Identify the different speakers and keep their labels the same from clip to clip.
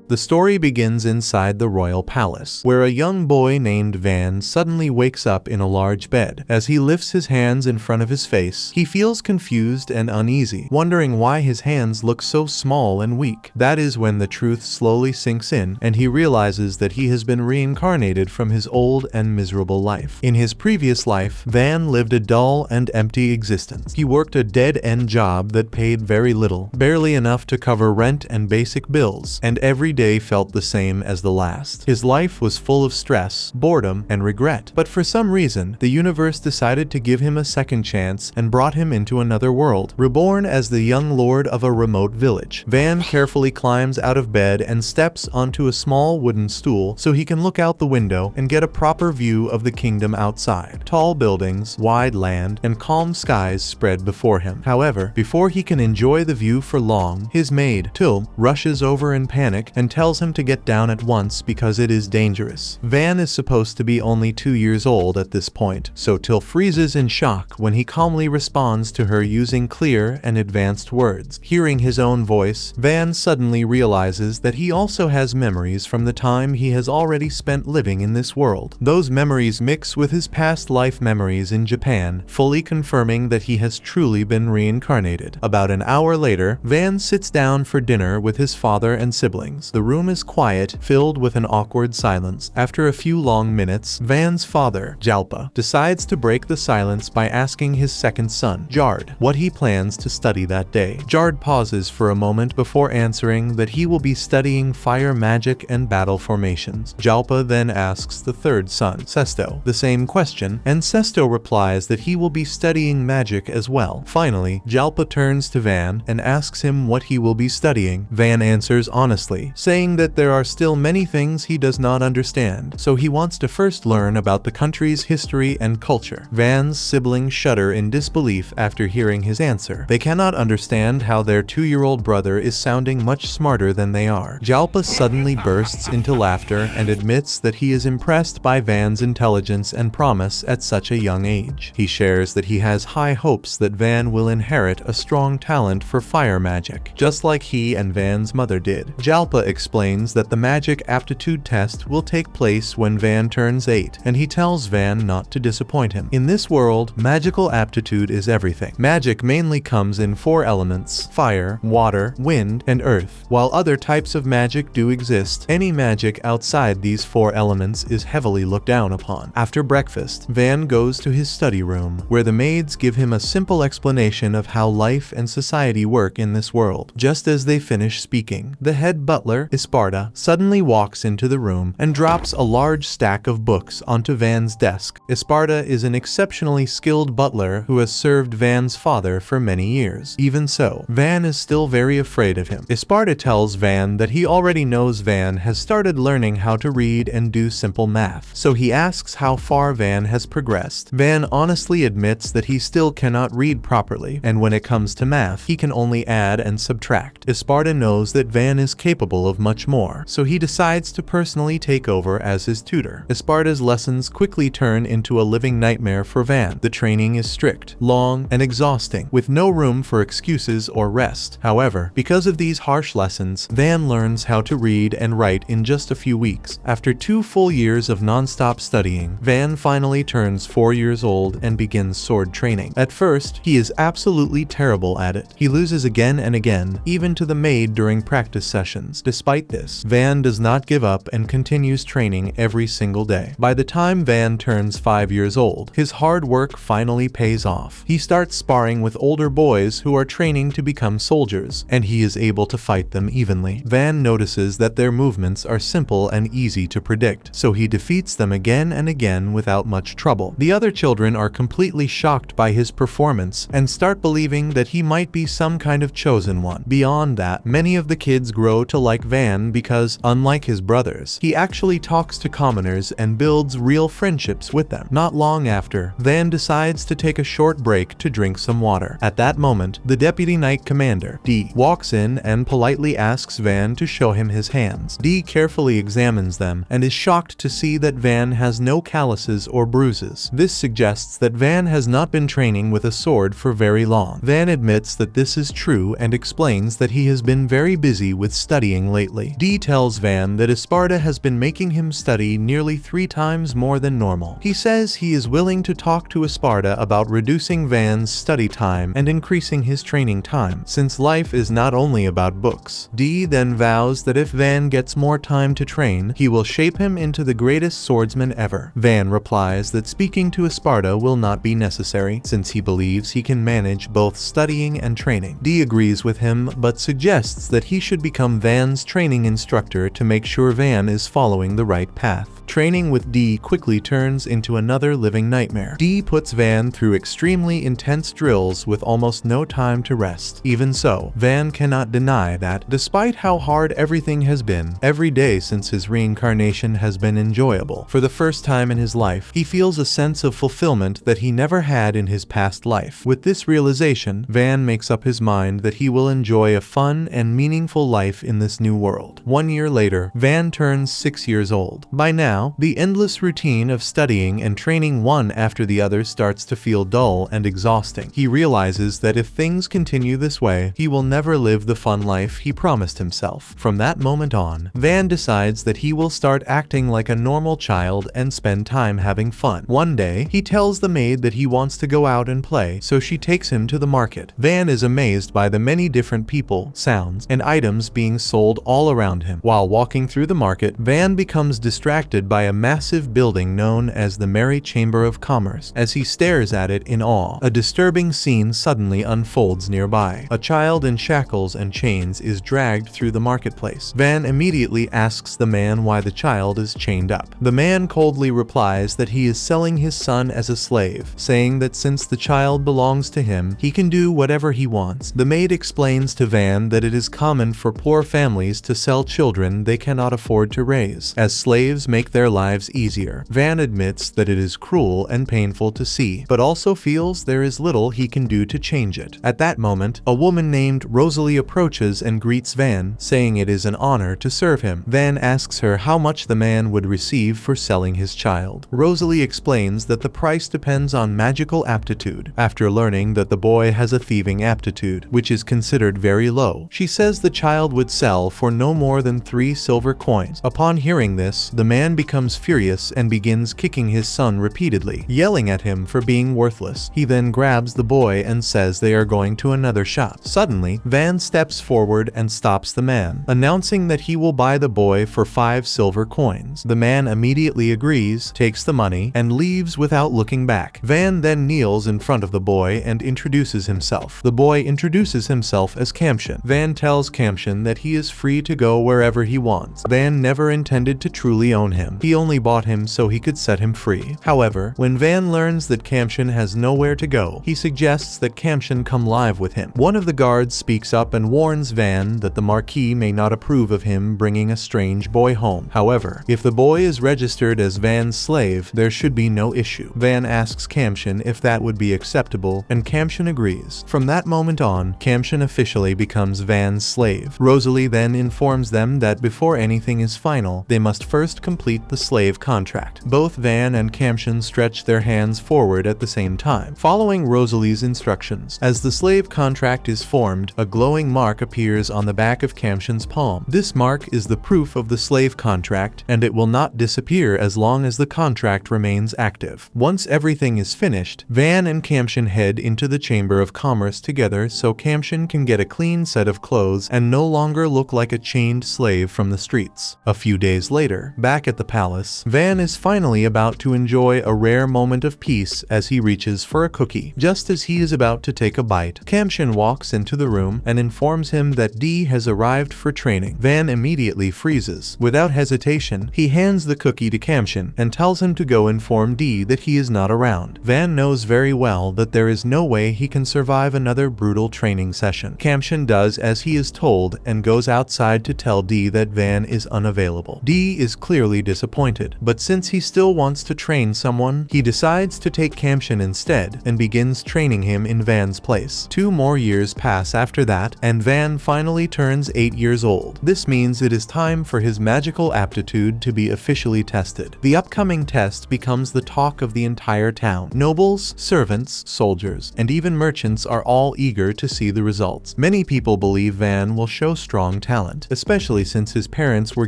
Speaker 1: The story begins inside the royal palace, where a young boy named Van suddenly wakes up in a large bed. As he lifts his hands in front of his face, he feels confused and uneasy, wondering why his hands look so small and weak. That is when the truth slowly sinks in, and he realizes that he has been reincarnated from his old and miserable life. In his previous life, Van lived a dull and empty existence. He worked a dead-end job that paid very little, barely enough to cover rent and basic bills, and every day felt the same as the last. His life was full of stress, boredom, and regret. But for some reason, the universe decided to give him a second chance and brought him into another world. Reborn as the young lord of a remote village, Van carefully climbs out of bed and steps onto a small wooden stool so he can look out the window and get a proper view of the kingdom outside. Tall buildings, wide land, and calm skies spread before him. However, before he can enjoy the view for long, his maid, Till, rushes over in panic and tells him to get down at once because it is dangerous. Van is supposed to be only 2 years old at this point, so Till freezes in shock when he calmly responds to her using clear and advanced words. Hearing his own voice, Van suddenly realizes that he also has memories from the time he has already spent living in this world. Those memories mix with his past life memories in Japan, fully confirming that he has truly been reincarnated. About an hour later, Van sits down for dinner with his father and siblings. The room is quiet, filled with an awkward silence. After a few long minutes, Van's father, Jalpa, decides to break the silence by asking his second son, Jard, what he plans to study that day. Jard pauses for a moment before answering that he will be studying fire magic and battle formations. Jalpa then asks the third son, Sesto, the same question, and Sesto replies that he will be studying magic as well. Finally, Jalpa turns to Van and asks him what he will be studying. Van answers honestly, saying that there are still many things he does not understand, so he wants to first learn about the country's history and culture. Van's siblings shudder in disbelief after hearing his answer. They cannot understand how their 2-year-old brother is sounding much smarter than they are. Jalpa suddenly bursts into laughter and admits that he is impressed by Van's intelligence and promise at such a young age. He shares that he has high hopes that Van will inherit a strong talent for fire magic, just like he and Van's mother did. Jalpa explains that the magic aptitude test will take place when Van turns 8, and he tells Van not to disappoint him. In this world, magical aptitude is everything. Magic mainly comes in 4 elements: fire, water, wind, and earth. While other types of magic do exist, any magic outside these 4 elements is heavily looked down upon. After breakfast, Van goes to his study room, where the maids give him a simple explanation of how life and society work in this world. Just as they finish speaking, the head butler, Esparta, suddenly walks into the room and drops a large stack of books onto Van's desk. Esparta is an exceptionally skilled butler who has served Van's father for many years. Even so, Van is still very afraid of him. Esparta tells Van that he already knows Van has started learning how to read and do simple math, so he asks how far Van has progressed. Van honestly admits that he still cannot read properly, and when it comes to math, he can only add and subtract. Esparta knows that Van is capable of much more, so he decides to personally take over as his tutor. Esparta's lessons quickly turn into a living nightmare for Van. The training is strict, long, and exhausting, with no room for excuses or rest. However, because of these harsh lessons, Van learns how to read and write in just a few weeks. After 2 full years of non-stop studying, Van finally turns 4 years old and begins sword training. At first, he is absolutely terrible at it. He loses again and again, even to the maid during practice sessions. Despite this, Van does not give up and continues training every single day. By the time Van turns 5 years old, his hard work finally pays off. He starts sparring with older boys who are training to become soldiers, and he is able to fight them evenly. Van notices that their movements are simple and easy to predict, so he defeats them again and again without much trouble. The other children are completely shocked by his performance and start believing that he might be some kind of chosen one. Beyond that, many of the kids grow to like Van because, unlike his brothers, he actually talks to commoners and builds real friendships with them. Not long after, Van decides to take a short break to drink some water. At that moment, the Deputy Knight Commander, D, walks in and politely asks Van to show him his hands. D carefully examines them and is shocked to see that Van has no calluses or bruises. This suggests that Van has not been training with a sword for very long. Van admits that this is true and explains that he has been very busy with studying lately. Dee tells Van that Esparta has been making him study nearly 3 times more than normal. He says he is willing to talk to Esparta about reducing Van's study time and increasing his training time, since life is not only about books. Dee then vows that if Van gets more time to train, he will shape him into the greatest swordsman ever. Van replies that speaking to Esparta will not be necessary, since he believes he can manage both studying and training. Dee agrees with him, but suggests that he should become Van's training instructor to make sure Van is following the right path. Training with Dee quickly turns into another living nightmare. Dee puts Van through extremely intense drills with almost no time to rest. Even so, Van cannot deny that, despite how hard everything has been, every day since his reincarnation has been enjoyable. For the first time in his life, he feels a sense of fulfillment that he never had in his past life. With this realization, Van makes up his mind that he will enjoy a fun and meaningful life in this new world. 1 year later, Van turns 6 years old. By now, the endless routine of studying and training one after the other starts to feel dull and exhausting. He realizes that if things continue this way, he will never live the fun life he promised himself. From that moment on, Van decides that he will start acting like a normal child and spend time having fun. One day, he tells the maid that he wants to go out and play, so she takes him to the market. Van is amazed by the many different people, sounds, and items being sold all around him. While walking through the market, Van becomes distracted by a massive building known as the Merry Chamber of Commerce. As he stares at it in awe, a disturbing scene suddenly unfolds nearby. A child in shackles and chains is dragged through the marketplace. Van immediately asks the man why the child is chained up. The man coldly replies that he is selling his son as a slave, saying that since the child belongs to him, he can do whatever he wants. The maid explains to Van that it is common for poor families to sell children they cannot afford to raise, as slaves make their lives easier. Van admits that it is cruel and painful to see, but also feels there is little he can do to change it. At that moment, a woman named Rosalie approaches and greets Van, saying it is an honor to serve him. Van asks her how much the man would receive for selling his child. Rosalie explains that the price depends on magical aptitude. After learning that the boy has a thieving aptitude, which is considered very low, she says the child would sell for no more than 3 silver coins. Upon hearing this, the man becomes furious and begins kicking his son repeatedly, yelling at him for being worthless. He then grabs the boy and says they are going to another shop. Suddenly, Van steps forward and stops the man, announcing that he will buy the boy for 5 silver coins. The man immediately agrees, takes the money, and leaves without looking back. Van then kneels in front of the boy and introduces himself. The boy introduces himself as Kamshin. Van tells Kamshin that he is free to go wherever he wants. Van never intended to truly own him. He only bought him so he could set him free. However, when Van learns that Kamshin has nowhere to go, he suggests that Kamshin come live with him. One of the guards speaks up and warns Van that the Marquis may not approve of him bringing a strange boy home. However, if the boy is registered as Van's slave, there should be no issue. Van asks Kamshin if that would be acceptable, and Kamshin agrees. From that moment on, Kamshin officially becomes Van's slave. Rosalie then informs them that before anything is final, they must first complete the slave contract. Both Van and Kamshin stretch their hands forward at the same time, following Rosalie's instructions. As the slave contract is formed, a glowing mark appears on the back of Kamshin's palm. This mark is the proof of the slave contract, and it will not disappear as long as the contract remains active. Once everything is finished, Van and Kamshin head into the Chamber of Commerce together so Kamshin can get a clean set of clothes and no longer look like a chained slave from the streets. A few days later, back at the palace, Van is finally about to enjoy a rare moment of peace as he reaches for a cookie. Just as he is about to take a bite, Kamshin walks into the room and informs him that Dee has arrived for training. Van immediately freezes. Without hesitation, he hands the cookie to Kamshin and tells him to go inform Dee that he is not around. Van knows very well that there is no way he can survive another brutal training session. Kamshin does as he is told and goes outside to tell Dee that Van is unavailable. Dee is clearly disappointed, but since he still wants to train someone, he decides to take Kamshin instead and begins training him in Van's place. 2 more years pass after that, and Van finally turns 8 years old. This means it is time for his magical aptitude to be officially tested. The upcoming test becomes the talk of the entire town. Nobles, servants, soldiers, and even merchants are all eager to see the results. Many people believe Van will show strong talent. talent, especially since his parents were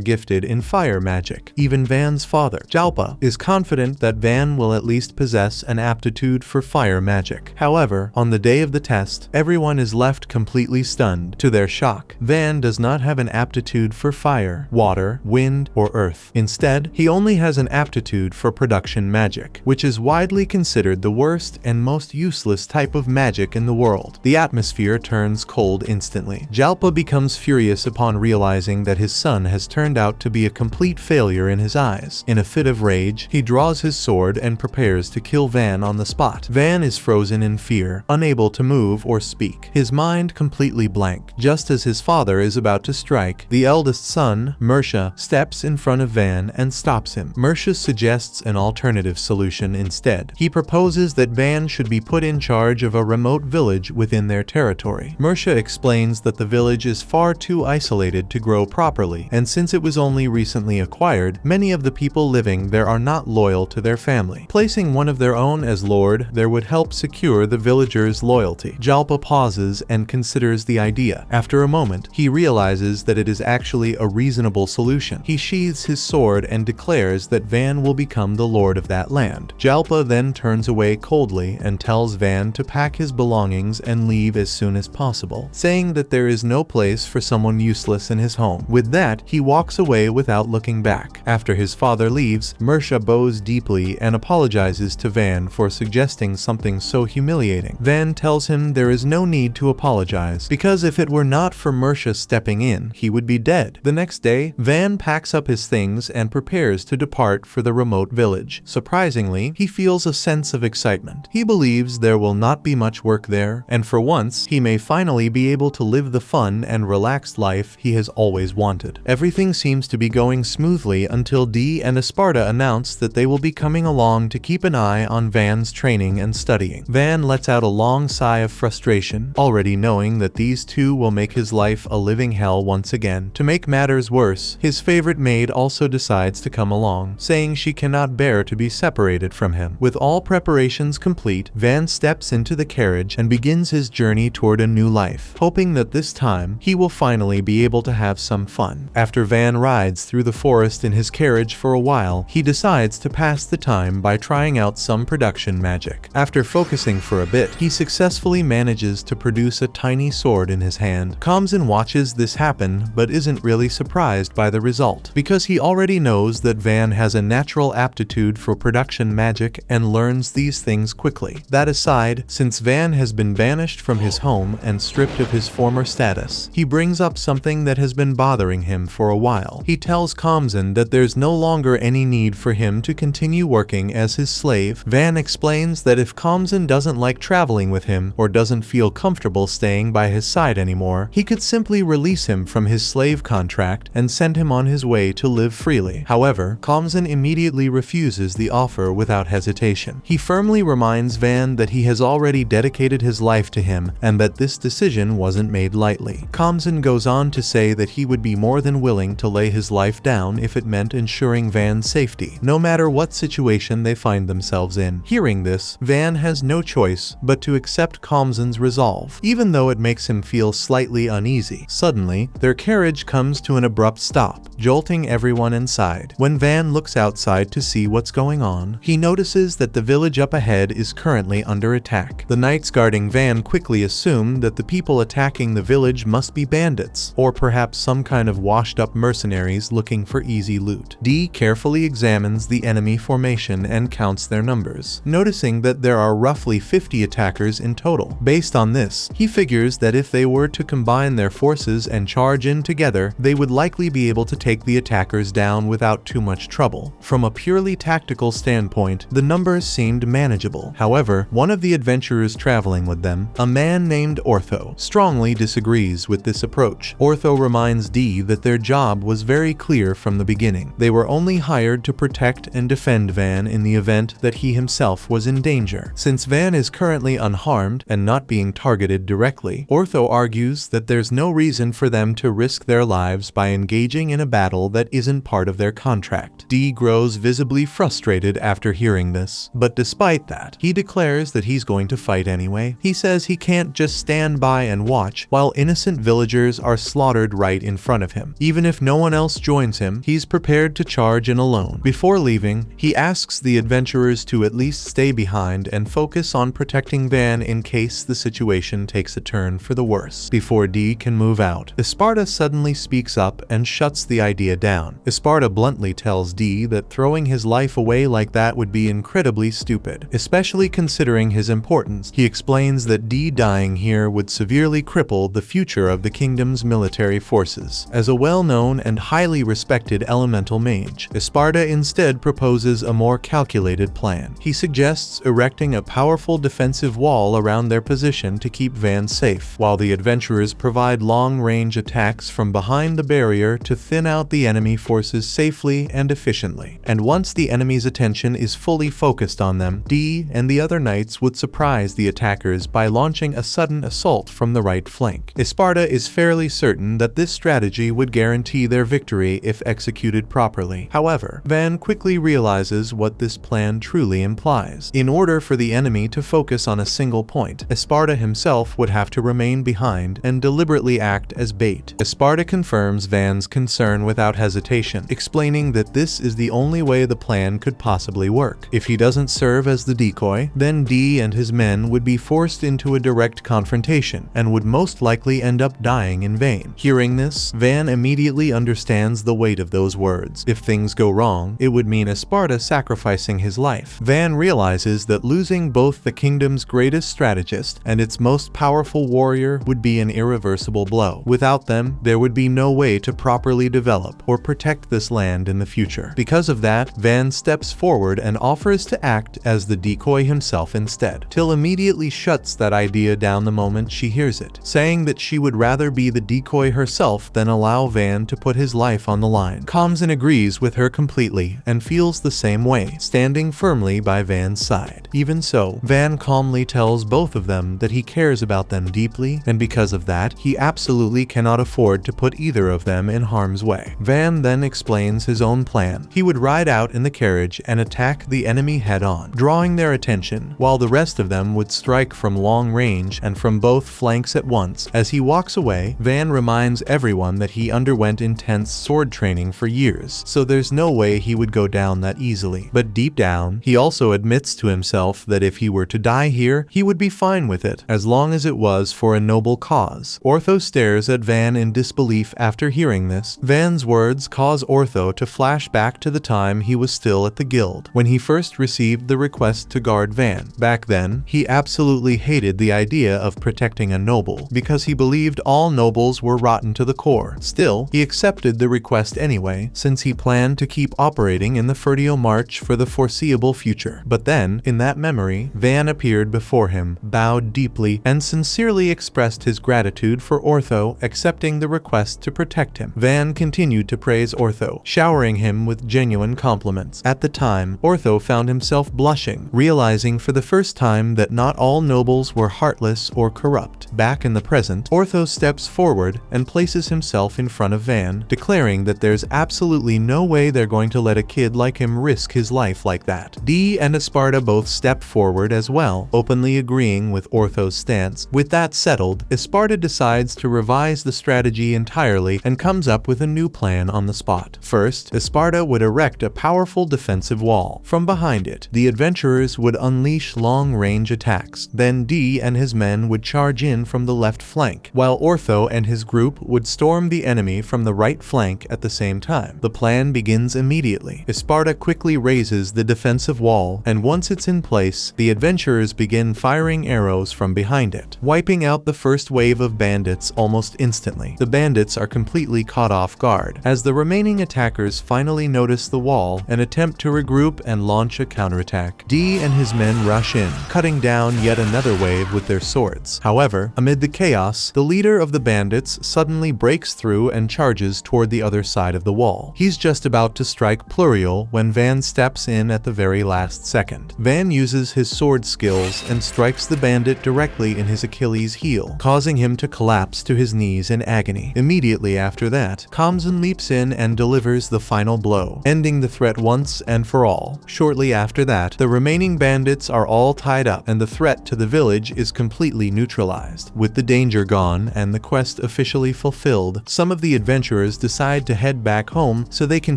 Speaker 1: gifted in fire magic. Even Van's father, Jalpa, is confident that Van will at least possess an aptitude for fire magic. However, on the day of the test, everyone is left completely stunned. To their shock, Van does not have an aptitude for fire, water, wind, or earth. Instead, he only has an aptitude for production magic, which is widely considered the worst and most useless type of magic in the world. The atmosphere turns cold instantly. Jalpa becomes furious upon realizing that his son has turned out to be a complete failure in his eyes. In a fit of rage, he draws his sword and prepares to kill Van on the spot. Van is frozen in fear, unable to move or speak, his mind completely blank. Just as his father is about to strike, the eldest son, Mersha, steps in front of Van and stops him. Mersha suggests an alternative solution instead. He proposes that Van should be put in charge of a remote village within their territory. Mersha explains that the village is far too isolated to grow properly, and since it was only recently acquired, many of the people living there are not loyal to their family. Placing one of their own as lord there would help secure the villagers' loyalty. Jalpa pauses and considers the idea. After a moment, he realizes that it is actually a reasonable solution. He sheathes his sword and declares that Van will become the lord of that land. Jalpa then turns away coldly and tells Van to pack his belongings and leave as soon as possible, saying that there is no place for someone useless in his home. With that, he walks away without looking back. After his father leaves, Mersha bows deeply and apologizes to Van for suggesting something so humiliating. Van tells him there is no need to apologize, because if it were not for Mersha stepping in, he would be dead. The next day, Van packs up his things and prepares to depart for the remote village. Surprisingly, he feels a sense of excitement. He believes there will not be much work there, and for once, he may finally be able to live the fun and relaxed life he has always wanted. Everything seems to be going smoothly until Dee and Esparta announce that they will be coming along to keep an eye on Van's training and studying. Van lets out a long sigh of frustration, already knowing that these two will make his life a living hell once again. To make matters worse, his favorite maid also decides to come along, saying she cannot bear to be separated from him. With all preparations complete, Van steps into the carriage and begins his journey toward a new life, hoping that this time he will finally be able to have some fun. After Van rides through the forest in his carriage for a while, he decides to pass the time by trying out some production magic. After focusing for a bit, he successfully manages to produce a tiny sword in his hand. Kamzin watches this happen but isn't really surprised by the result, because he already knows that Van has a natural aptitude for production magic and learns these things quickly. That aside, since Van has been banished from his home and stripped of his former status, he brings up something that has been bothering him for a while. He tells Kamzin that there's no longer any need for him to continue working as his slave. Van explains that if Kamzin doesn't like traveling with him or doesn't feel comfortable staying by his side anymore, he could simply release him from his slave contract and send him on his way to live freely. However, Kamzin immediately refuses the offer without hesitation. He firmly reminds Van that he has already dedicated his life to him and that this decision wasn't made lightly. Kamzin goes on to say that he would be more than willing to lay his life down if it meant ensuring Van's safety, no matter what situation they find themselves in. Hearing this, Van has no choice but to accept Kamzin's resolve, even though it makes him feel slightly uneasy. Suddenly, their carriage comes to an abrupt stop, jolting everyone inside. When Van looks outside to see what's going on, he notices that the village up ahead is currently under attack. The knights guarding Van quickly assume that the people attacking the village must be bandits, or perhaps some kind of washed-up mercenaries looking for easy loot. Dee carefully examines the enemy formation and counts their numbers, noticing that there are roughly 50 attackers in total. Based on this, he figures that if they were to combine their forces and charge in together, they would likely be able to take the attackers down without too much trouble. From a purely tactical standpoint, the numbers seemed manageable. However, one of the adventurers traveling with them, a man named Ortho, strongly disagrees with this approach. Ortho reminds Dee that their job was very clear from the beginning. They were only hired to protect and defend Van in the event that he himself was in danger. Since Van is currently unharmed and not being targeted directly, Ortho argues that there's no reason for them to risk their lives by engaging in a battle that isn't part of their contract. Dee grows visibly frustrated after hearing this, but despite that, he declares that he's going to fight anyway. He says he can't just stand by and watch while innocent villagers are slaughtered slaughtered right in front of him. Even if no one else joins him, he's prepared to charge in alone. Before leaving, he asks the adventurers to at least stay behind and focus on protecting Van in case the situation takes a turn for the worse. Before Dee can move out, Esparta suddenly speaks up and shuts the idea down. Esparta bluntly tells Dee that throwing his life away like that would be incredibly stupid, especially considering his importance. He explains that Dee dying here would severely cripple the future of the kingdom's military forces. As a well-known and highly respected elemental mage, Esparta instead proposes a more calculated plan. He suggests erecting a powerful defensive wall around their position to keep Van safe, while the adventurers provide long-range attacks from behind the barrier to thin out the enemy forces safely and efficiently. And once the enemy's attention is fully focused on them, Dee and the other knights would surprise the attackers by launching a sudden assault from the right flank. Esparta is fairly certain that this strategy would guarantee their victory if executed properly. However, Van quickly realizes what this plan truly implies. In order for the enemy to focus on a single point, Esparta himself would have to remain behind and deliberately act as bait. Esparta confirms Van's concern without hesitation, explaining that this is the only way the plan could possibly work. If he doesn't serve as the decoy, then Dee and his men would be forced into a direct confrontation and would most likely end up dying in vain. Hearing this, Van immediately understands the weight of those words. If things go wrong, it would mean Esparta sacrificing his life. Van realizes that losing both the kingdom's greatest strategist and its most powerful warrior would be an irreversible blow. Without them, there would be no way to properly develop or protect this land in the future. Because of that, Van steps forward and offers to act as the decoy himself instead. Till immediately shuts that idea down the moment she hears it, saying that she would rather be the decoy herself than allow Van to put his life on the line. Commson agrees with her completely and feels the same way, standing firmly by Van's side. Even so, Van calmly tells both of them that he cares about them deeply, and because of that, he absolutely cannot afford to put either of them in harm's way. Van then explains his own plan. He would ride out in the carriage and attack the enemy head-on, drawing their attention, while the rest of them would strike from long range and from both flanks at once. As he walks away, Van reminds everyone that he underwent intense sword training for years, so there's no way he would go down that easily. But deep down, he also admits to himself that if he were to die here, he would be fine with it, as long as it was for a noble cause. Ortho stares at Van in disbelief after hearing this. Van's words cause Ortho to flash back to the time he was still at the guild, when he first received the request to guard Van. Back then, he absolutely hated the idea of protecting a noble, because he believed all nobles were rotten to the core. Still, he accepted the request anyway, since he planned to keep operating in the Fertio March for the foreseeable future. But then, in that memory, Van appeared before him, bowed deeply, and sincerely expressed his gratitude for Ortho accepting the request to protect him. Van continued to praise Ortho, showering him with genuine compliments. At the time, Ortho found himself blushing, realizing for the first time that not all nobles were heartless or corrupt. Back in the present, Ortho steps forward and places himself in front of Van, declaring that there's absolutely no way they're going to let a kid like him risk his life like that. Dee and Esparta both step forward as well, openly agreeing with Ortho's stance. With that settled, Esparta decides to revise the strategy entirely and comes up with a new plan on the spot. First, Esparta would erect a powerful defensive wall. From behind it, the adventurers would unleash long-range attacks. Then Dee and his men would charge in from the left flank, while Ortho and his group would storm the enemy from the right flank at the same time. The plan begins immediately. Esparta quickly raises the defensive wall, and once it's in place, the adventurers begin firing arrows from behind it, wiping out the first wave of bandits almost instantly. The bandits are completely caught off guard, as the remaining attackers finally notice the wall and attempt to regroup and launch a counterattack. Dee and his men rush in, cutting down yet another wave with their swords. However, amid the chaos, the leader of the bandits suddenly breaks through and charges toward the other side of the wall. He's just about to strike Pluriel when Van steps in at the very last second. Van uses his sword skills and strikes the bandit directly in his Achilles heel, causing him to collapse to his knees in agony. Immediately after that, Commson leaps in and delivers the final blow, ending the threat once and for all. Shortly after that, the remaining bandits are all tied up, and the threat to the village is completely neutralized. With the danger gone and the quest officially eventually fulfilled, some of the adventurers decide to head back home so they can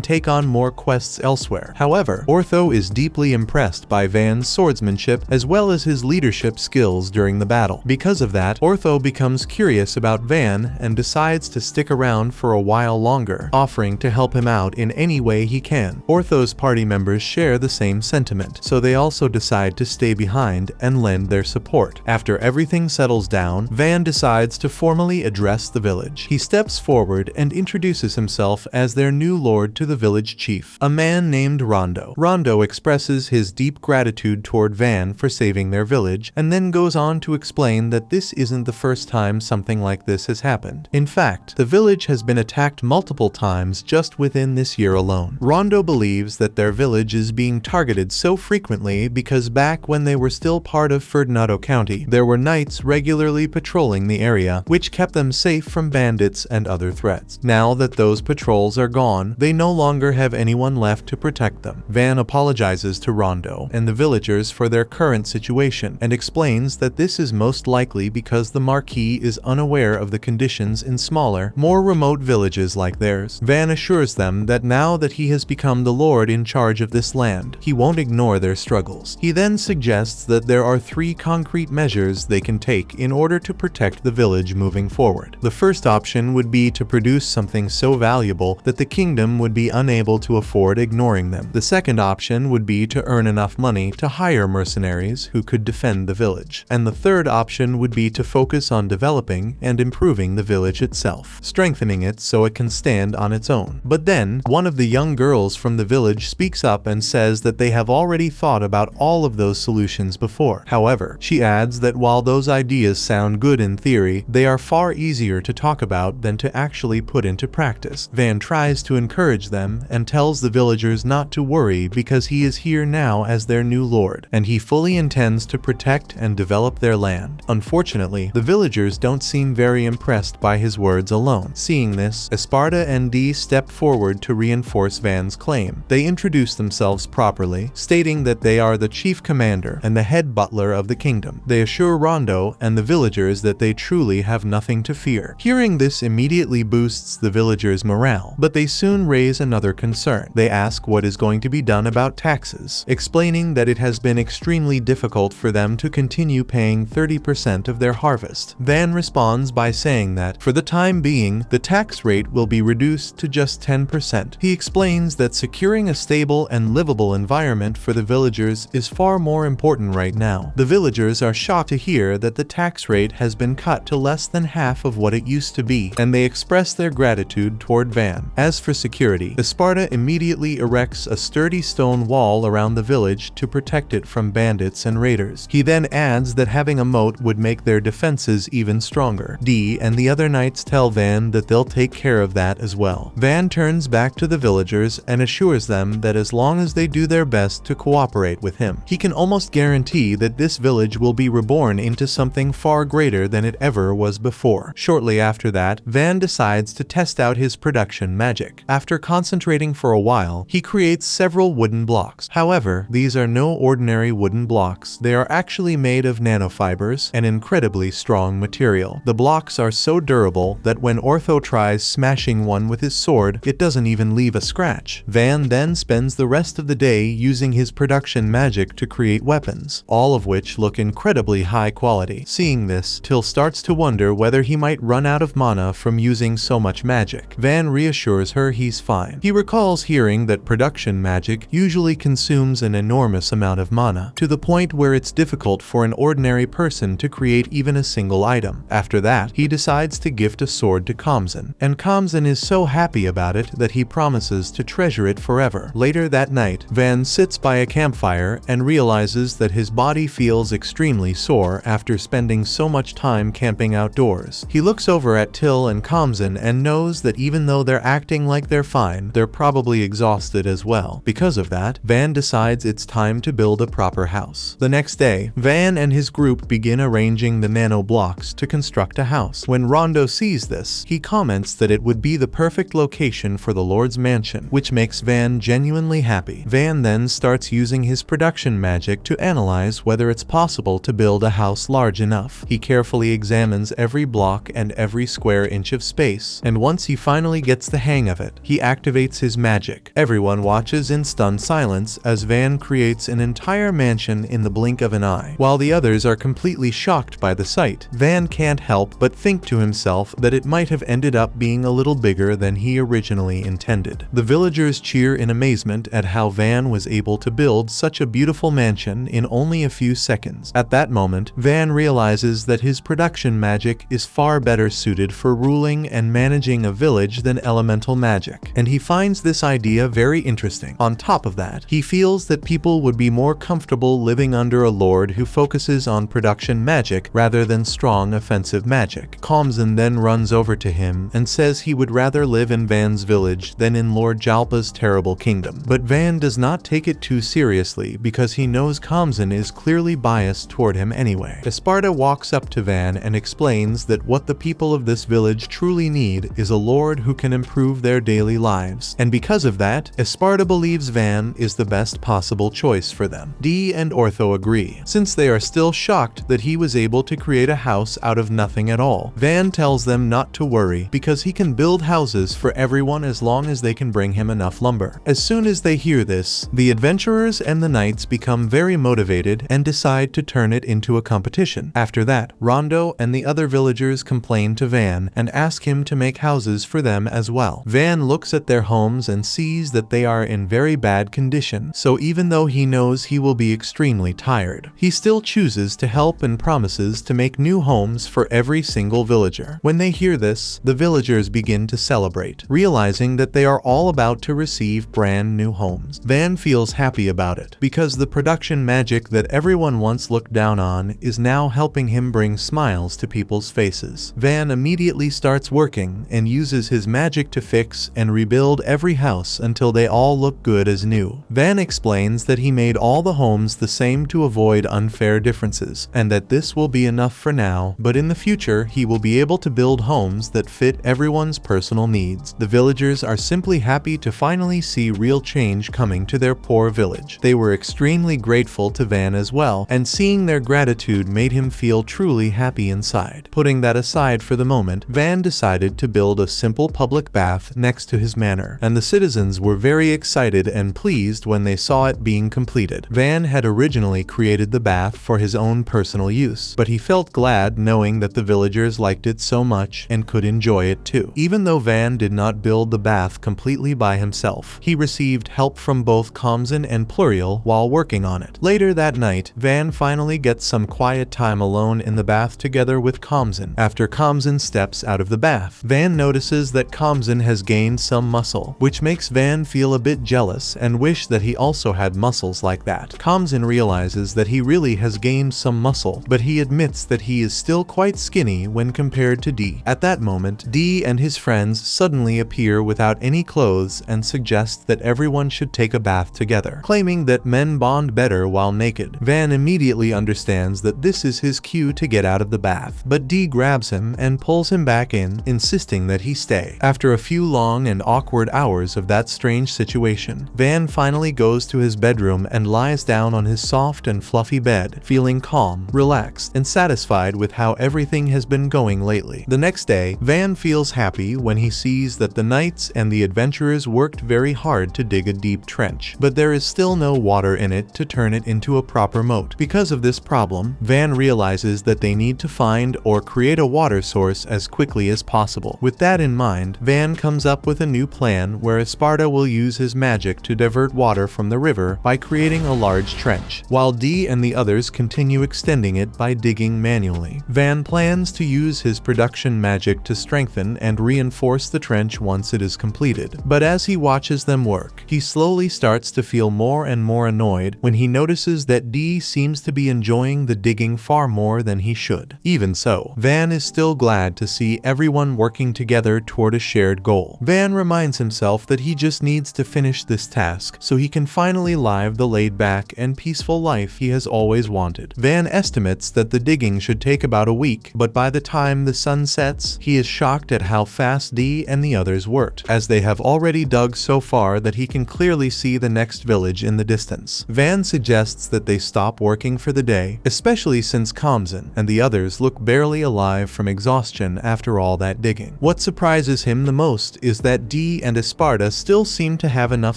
Speaker 1: take on more quests elsewhere. However, Ortho is deeply impressed by Van's swordsmanship as well as his leadership skills during the battle. Because of that, Ortho becomes curious about Van and decides to stick around for a while longer, offering to help him out in any way he can. Ortho's party members share the same sentiment, so they also decide to stay behind and lend their support. After everything settles down, Van decides to formally address the village. He steps forward and introduces himself as their new lord to the village chief, a man named Rondo. Rondo expresses his deep gratitude toward Van for saving their village, and then goes on to explain that this isn't the first time something like this has happened. In fact, the village has been attacked multiple times just within this year alone. Rondo believes that their village is being targeted so frequently because back when they were still part of Ferdinando County, there were knights regularly patrolling the area, which kept them safe from bandits and other threats. Now that those patrols are gone, they no longer have anyone left to protect them. Van apologizes to Rondo and the villagers for their current situation and explains that this is most likely because the Marquis is unaware of the conditions in smaller, more remote villages like theirs. Van assures them that now that he has become the lord in charge of this land, he won't ignore their struggles. He then suggests that there are 3 concrete measures they can take in order to protect the village moving forward. The first option would be to produce something so valuable that the kingdom would be unable to afford ignoring them. The second option would be to earn enough money to hire mercenaries who could defend the village. And the third option would be to focus on developing and improving the village itself, strengthening it so it can stand on its own. But then, one of the young girls from the village speaks up and says that they have already thought about all of those solutions before. However, she adds that while those ideas sound good in theory, they are far easier to talk about than to actually put into practice. Van tries to encourage them and tells the villagers not to worry because he is here now as their new lord, and he fully intends to protect and develop their land. Unfortunately, the villagers don't seem very impressed by his words alone. Seeing this, Esparta and Dee step forward to reinforce Van's claim. They introduce themselves properly, stating that they are the chief commander and the head butler of the kingdom. They assure Rondo and the villagers that they truly have nothing to fear. Hearing this immediately boosts the villagers' morale, but they soon raise another concern. They ask what is going to be done about taxes, explaining that it has been extremely difficult for them to continue paying 30% of their harvest. Van responds by saying that, for the time being, the tax rate will be reduced to just 10%. He explains that securing a stable and livable environment for the villagers is far more important right now. The villagers are shocked to hear that the tax rate has been cut to less than half of what it used to be, and they express their gratitude toward Van. As for security, Esparta immediately erects a sturdy stone wall around the village to protect it from bandits and raiders. He then adds that having a moat would make their defenses even stronger. Dee and the other knights tell Van that they'll take care of that as well. Van turns back to the villagers and assures them that as long as they do their best to cooperate with him, he can almost guarantee that this village will be reborn into something far greater than it ever was before. Shortly after that, Van decides to test out his production magic. After concentrating for a while, he creates several wooden blocks. However, these are no ordinary wooden blocks. They are actually made of nanofibers, an incredibly strong material. The blocks are so durable that when Ortho tries smashing one with his sword, it doesn't even leave a scratch. Van then spends the rest of the day using his production magic to create weapons, all of which look incredibly high quality. Seeing this, Till starts to wonder whether he might run out of mana from using so much magic. Van reassures her he's fine. He recalls hearing that production magic usually consumes an enormous amount of mana, to the point where it's difficult for an ordinary person to create even a single item. After that, he decides to gift a sword to Kamzan, and Kamzan is so happy about it that he promises to treasure it forever. Later that night, Van sits by a campfire and realizes that his body feels extremely sore after spending so much time camping outdoors. He looks over at Till and Kamzan and knows that even though they're acting like they're fine, they're probably exhausted as well. Because of that, Van decides it's time to build a proper house. The next day, Van and his group begin arranging the nano blocks to construct a house. When Rondo sees this, he comments that it would be the perfect location for the Lord's mansion, which makes Van genuinely happy. Van then starts using his production magic to analyze whether it's possible to build a house large enough. He carefully examines every block and every every square inch of space, and once he finally gets the hang of it, he activates his magic. Everyone watches in stunned silence as Van creates an entire mansion in the blink of an eye. While the others are completely shocked by the sight, Van can't help but think to himself that it might have ended up being a little bigger than he originally intended. The villagers cheer in amazement at how Van was able to build such a beautiful mansion in only a few seconds. At that moment, Van realizes that his production magic is far better suited for ruling and managing a village than elemental magic, and he finds this idea very interesting. On top of that, he feels that people would be more comfortable living under a lord who focuses on production magic rather than strong offensive magic. Kamzan then runs over to him and says he would rather live in Van's village than in Lord Jalpa's terrible kingdom. But Van does not take it too seriously because he knows Kamzan is clearly biased toward him anyway. Esparta walks up to Van and explains that what the people of this village truly need is a lord who can improve their daily lives, and because of that, Esparta believes Van is the best possible choice for them. Dee and Ortho agree, since they are still shocked that he was able to create a house out of nothing at all. Van tells them not to worry because he can build houses for everyone as long as they can bring him enough lumber. As soon as they hear this, the adventurers and the knights become very motivated and decide to turn it into a competition. After that, Rondo and the other villagers complain to Van and ask him to make houses for them as well. Van looks at their homes and sees that they are in very bad condition, so even though he knows he will be extremely tired, he still chooses to help and promises to make new homes for every single villager. When they hear this, the villagers begin to celebrate, realizing that they are all about to receive brand new homes. Van feels happy about it, because the production magic that everyone once looked down on is now helping him bring smiles to people's faces. Van immediately starts working and uses his magic to fix and rebuild every house until they all look good as new. Van explains that he made all the homes the same to avoid unfair differences, and that this will be enough for now, but in the future he will be able to build homes that fit everyone's personal needs. The villagers are simply happy to finally see real change coming to their poor village. They were extremely grateful to Van as well, and seeing their gratitude made him feel truly happy inside. Putting that aside for the moment, Van decided to build a simple public bath next to his manor, and the citizens were very excited and pleased when they saw it being completed. Van had originally created the bath for his own personal use, but he felt glad knowing that the villagers liked it so much and could enjoy it too. Even though Van did not build the bath completely by himself, he received help from both Kamzan and Pluriel while working on it. Later that night, Van finally gets some quiet time alone in the bath together with Kamzan. After Kamzan steps out of the bath, Van notices that Kamzan has gained some muscle, which makes Van feel a bit jealous and wish that he also had muscles like that. Kamzan realizes that he really has gained some muscle, but he admits that he is still quite skinny when compared to Dee. At that moment, Dee and his friends suddenly appear without any clothes and suggest that everyone should take a bath together, claiming that men bond better while naked. Van immediately understands that this is his cue to get out of the bath, but Dee grabs him and pulls him back in, insisting that he stay. After a few long and awkward hours of that strange situation, Van finally goes to his bedroom and lies down on his soft and fluffy bed, feeling calm, relaxed, and satisfied with how everything has been going lately. The next day, Van feels happy when he sees that the knights and the adventurers worked very hard to dig a deep trench, but there is still no water in it to turn it into a proper moat. Because of this problem, Van realizes that they need to find or create a water source as quickly as possible. With that in mind, Van comes up with a new plan where Esparta will use his magic to divert water from the river by creating a large trench, while Dee and the others continue extending it by digging manually. Van plans to use his production magic to strengthen and reinforce the trench once it is completed, but as he watches them work, he slowly starts to feel more and more annoyed when he notices that Dee seems to be enjoying the digging far more than he should. Even so, Van is still glad to see everyone working together toward a shared goal. Van reminds himself that he just needs to finish this task so he can finally live the laid-back and peaceful life he has always wanted. Van estimates that the digging should take about a week, but by the time the sun sets, he is shocked at how fast Dee and the others worked, as they have already dug so far that he can can clearly see the next village in the distance. Van suggests that they stop working for the day, especially since Kamzan and the others look barely alive from exhaustion after all that digging. What surprises him the most is that Dee and Esparta still seem to have enough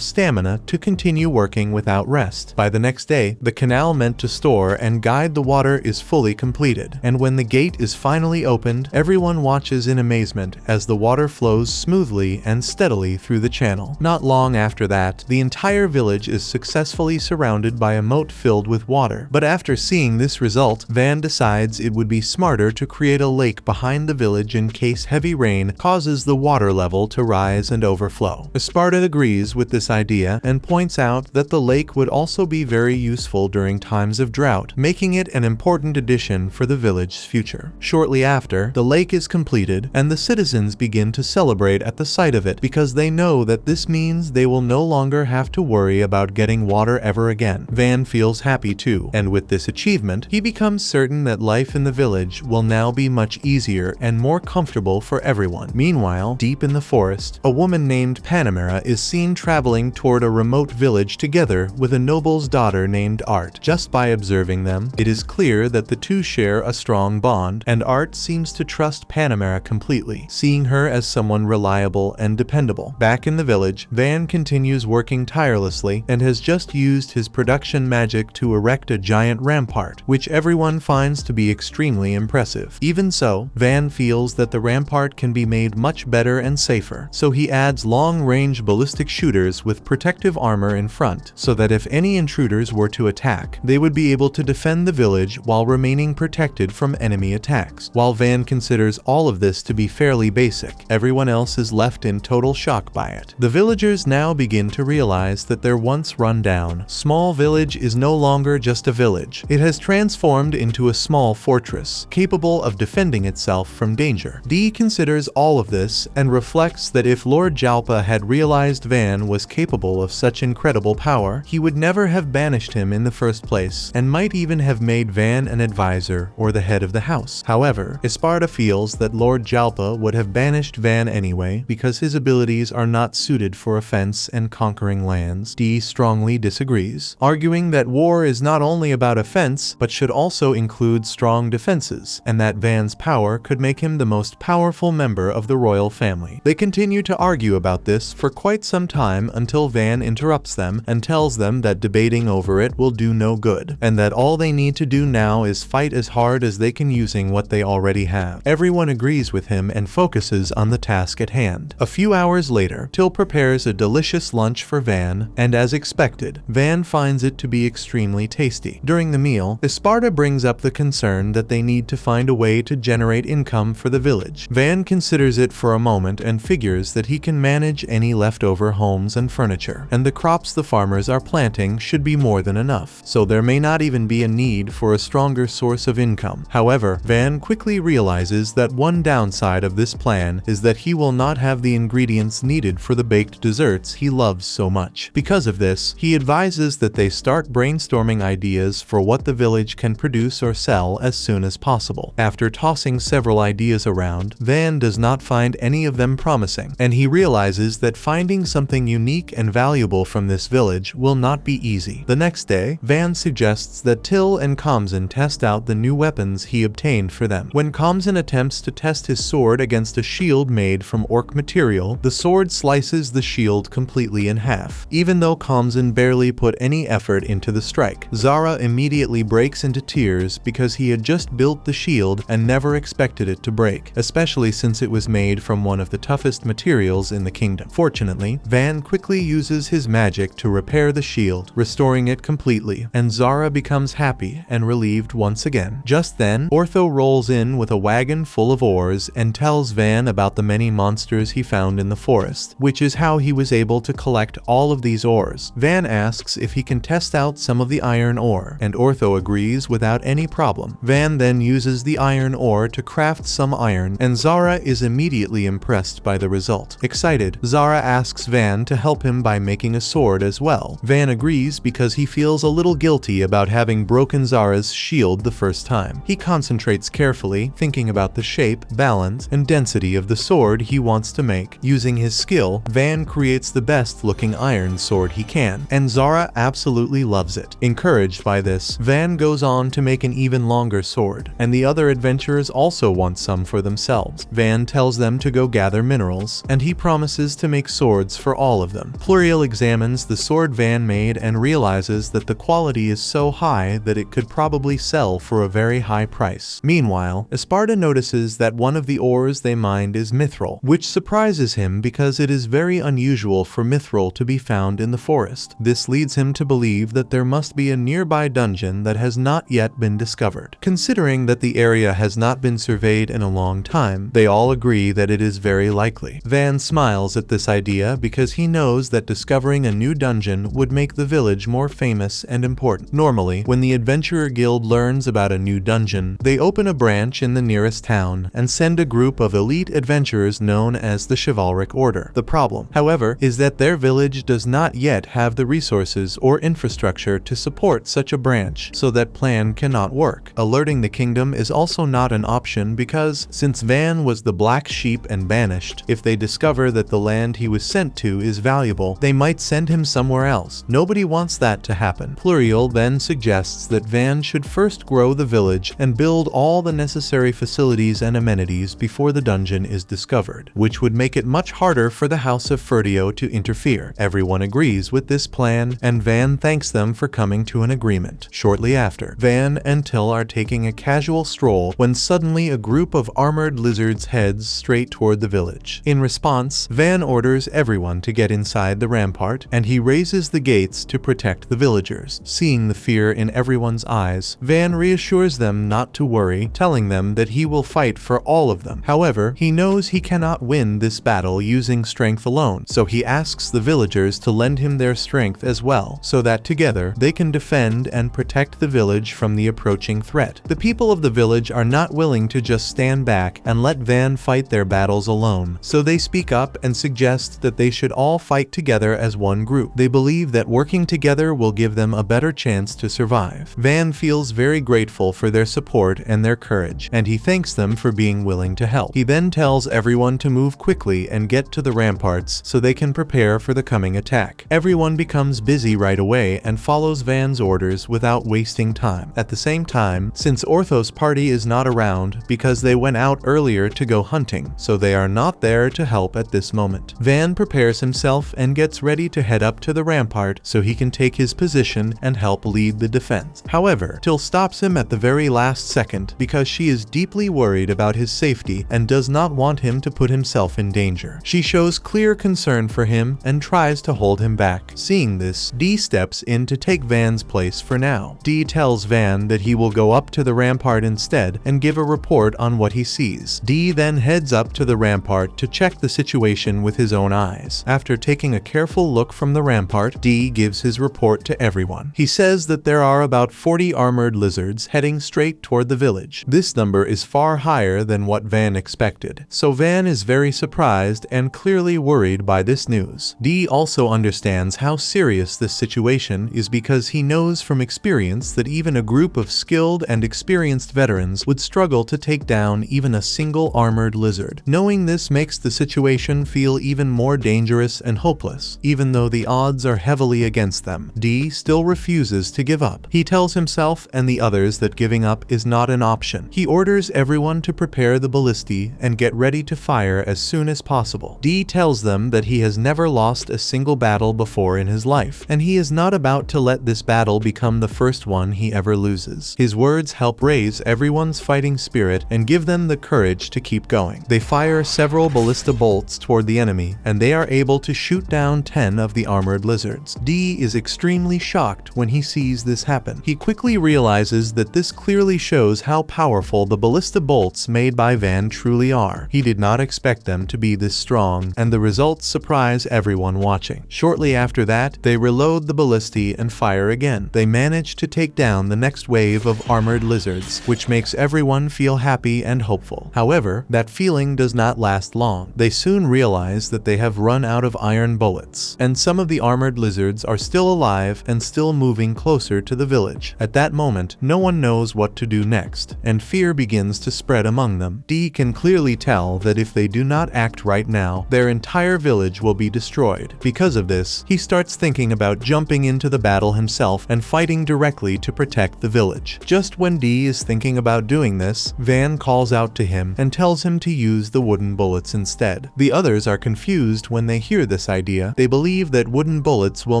Speaker 1: stamina to continue working without rest. By the next day, the canal meant to store and guide the water is fully completed, and when the gate is finally opened, everyone watches in amazement as the water flows smoothly and steadily through the channel. Not long after that, the entire village is successfully surrounded by a moat filled with water. But after seeing this result, Van decides it would be smarter to create a lake behind the village in case heavy rain causes the water level to rise and overflow. Esparta agrees with this idea and points out that the lake would also be very useful during times of drought, making it an important addition for the village's future. Shortly after, the lake is completed and the citizens begin to celebrate at the sight of it because they know that this means they will no longer have to worry about getting water ever again. Van feels happy too, and with this achievement, he becomes certain that life in the village will now be much easier and more comfortable for everyone. Meanwhile, deep in the forest, a woman named Panamera is seen traveling toward a remote village together with a noble's daughter named Art. Just by observing them, it is clear that the two share a strong bond, and Art seems to trust Panamera completely, seeing her as someone reliable and dependable. Back in the village, Van continues working tirelessly and has just used his production magic to erect a giant rampart, which everyone finds to be extremely impressive. Even so, Van feels that the rampart can be made much better and safer, so he adds long-range ballistic shooters with protective armor in front, so that if any intruders were to attack, they would be able to defend the village while remaining protected from enemy attacks. While Van considers all of this to be fairly basic, everyone else is left in total shock by it. The villagers now begin to realize that their once run-down, small village is no longer just a village. It has transformed into a small fortress, capable of defending itself from danger. Dee considers all of this and reflects that if Lord Jalpa had realized Van was capable of such incredible power, he would never have banished him in the first place, and might even have made Van an advisor or the head of the house. However, Esparta feels that Lord Jalpa would have banished Van anyway because his abilities are not suited for offense and conquering lands. Dee strongly disagrees, arguing that war is not only about offense, but should also include strong defenses, and that Van's power could make him the most powerful member of the royal family. They continue to argue about this for quite some time until Van interrupts them and tells them that debating over it will do no good, and that all they need to do now is fight as hard as they can using what they already have. Everyone agrees with him and focuses on the task at hand. A few hours later, Till prepares a delicious lunch for Van, and as expected, Van finds it to be extremely tasty. During the meal, Esparta brings up the concern that they need to find a way to generate income for the village. Van considers it for a moment and figures that he can manage any leftover homes and furniture, and the crops the farmers are planting should be more than enough, so there may not even be a need for a stronger source of income. However, Van quickly realizes that one downside of this plan is that he will not have the ingredients needed for the baked desserts he loves so much. Because of this, he advises that they start brainstorming ideas for what the village can produce or sell as soon as possible. After tossing several ideas around, Van does not find any of them promising, and he realizes that finding something unique and valuable from this village will not be easy. The next day, Van suggests that Till and Kamzan test out the new weapons he obtained for them. When Kamzan attempts to test his sword against a shield made from orc material, the sword slices the shield completely in half. Even though Kamzan barely put any effort into the strike, Zara immediately breaks into tears because he had just built the shield and never expected it to break, especially since it was made from one of the toughest materials in the kingdom. Fortunately, Van quickly uses his magic to repair the shield, restoring it completely, and Zara becomes happy and relieved once again. Just then, Ortho rolls in with a wagon full of ores and tells Van about the many monsters he found in the forest, which is how he was able to collect all of these ores. Van asks if he can test out some of the iron ore, and Ortho agrees without any problem. Van then uses the iron ore to craft some iron, and Zara is immediately impressed by the result. Excited, Zara asks Van to help him by making a sword as well. Van agrees because he feels a little guilty about having broken Zara's shield the first time. He concentrates carefully, thinking about the shape, balance, and density of the sword he wants to make. Using his skill, Van creates the best best-looking iron sword he can, and Zara absolutely loves it. Encouraged by this, Van goes on to make an even longer sword, and the other adventurers also want some for themselves. Van tells them to go gather minerals, and he promises to make swords for all of them. Pluriel examines the sword Van made and realizes that the quality is so high that it could probably sell for a very high price. Meanwhile, Esparta notices that one of the ores they mined is mithril, which surprises him because it is very unusual for mithril to be found in the forest. This leads him to believe that there must be a nearby dungeon that has not yet been discovered. Considering that the area has not been surveyed in a long time, they all agree that it is very likely. Van smiles at this idea because he knows that discovering a new dungeon would make the village more famous and important. Normally, when the Adventurer Guild learns about a new dungeon, they open a branch in the nearest town and send a group of elite adventurers known as the Chivalric Order. The problem, however, is that their village does not yet have the resources or infrastructure to support such a branch, so that plan cannot work. Alerting the kingdom is also not an option because, since Van was the black sheep and banished, if they discover that the land he was sent to is valuable, they might send him somewhere else. Nobody wants that to happen. Pluriel then suggests that Van should first grow the village and build all the necessary facilities and amenities before the dungeon is discovered, which would make it much harder for the House of Ferdio to interfere. Everyone agrees with this plan, and Van thanks them for coming to an agreement. Shortly after, Van and Till are taking a casual stroll when suddenly a group of armored lizards heads straight toward the village. In response, Van orders everyone to get inside the rampart, and he raises the gates to protect the villagers. Seeing the fear in everyone's eyes, Van reassures them not to worry, telling them that he will fight for all of them. However, he knows he cannot win this battle using strength alone, so he asks the villagers to lend him their strength as well, so that together they can defend and protect the village from the approaching threat. The people of the village are not willing to just stand back and let Van fight their battles alone, so they speak up and suggest that they should all fight together as one group. They believe that working together will give them a better chance to survive. Van feels very grateful for their support and their courage, and he thanks them for being willing to help. He then tells everyone to move quickly and get to the ramparts so they can prepare for the coming attack. Everyone becomes busy right away and follows Van's orders without wasting time. At the same time, since Orthos' party is not around because they went out earlier to go hunting, so they are not there to help at this moment. Van prepares himself and gets ready to head up to the rampart so he can take his position and help lead the defense. However, Till stops him at the very last second because she is deeply worried about his safety and does not want him to put himself in danger. She shows clear concern for him and tries to hold him back. Seeing this, Dee steps in to take Van's place for now. Dee tells Van that he will go up to the rampart instead and give a report on what he sees. Dee then heads up to the rampart to check the situation with his own eyes. After taking a careful look from the rampart, Dee gives his report to everyone. He says that there are about 40 armored lizards heading straight toward the village. This number is far higher than what Van expected, so Van is very surprised and clearly worried by this news. Dee also understands how serious this situation is because he knows from experience that even a group of skilled and experienced veterans would struggle to take down even a single armored lizard. Knowing this makes the situation feel even more dangerous and hopeless, even though the odds are heavily against them. Dee still refuses to give up. He tells himself and the others that giving up is not an option. He orders everyone to prepare the ballistae and get ready to fire as soon as possible. Dee tells them that he has never lost a single battle before in his life, and he is not about to let this battle become the first one he ever loses. His words help raise everyone's fighting spirit and give them the courage to keep going. They fire several ballista bolts toward the enemy, and they are able to shoot down 10 of the armored lizards. Dee is extremely shocked when he sees this happen. He quickly realizes that this clearly shows how powerful the ballista bolts made by Van truly are. He did not expect them to be this strong, and the results surprise everyone watching. Shortly after that, they reload the ballistae and fire again. They manage to take down the next wave of armored lizards, which makes everyone feel happy and hopeful. However, that feeling does not last long. They soon realize that they have run out of iron bullets, and some of the armored lizards are still alive and still moving closer to the village. At that moment, no one knows what to do next, and fear begins to spread among them. Dee can clearly tell that if they do not act right now, their entire village will be destroyed. destroyed. Because of this, he starts thinking about jumping into the battle himself and fighting directly to protect the village. Just when D is thinking about doing this, Van calls out to him and tells him to use the wooden bullets instead. The others are confused when they hear this idea. They believe that wooden bullets will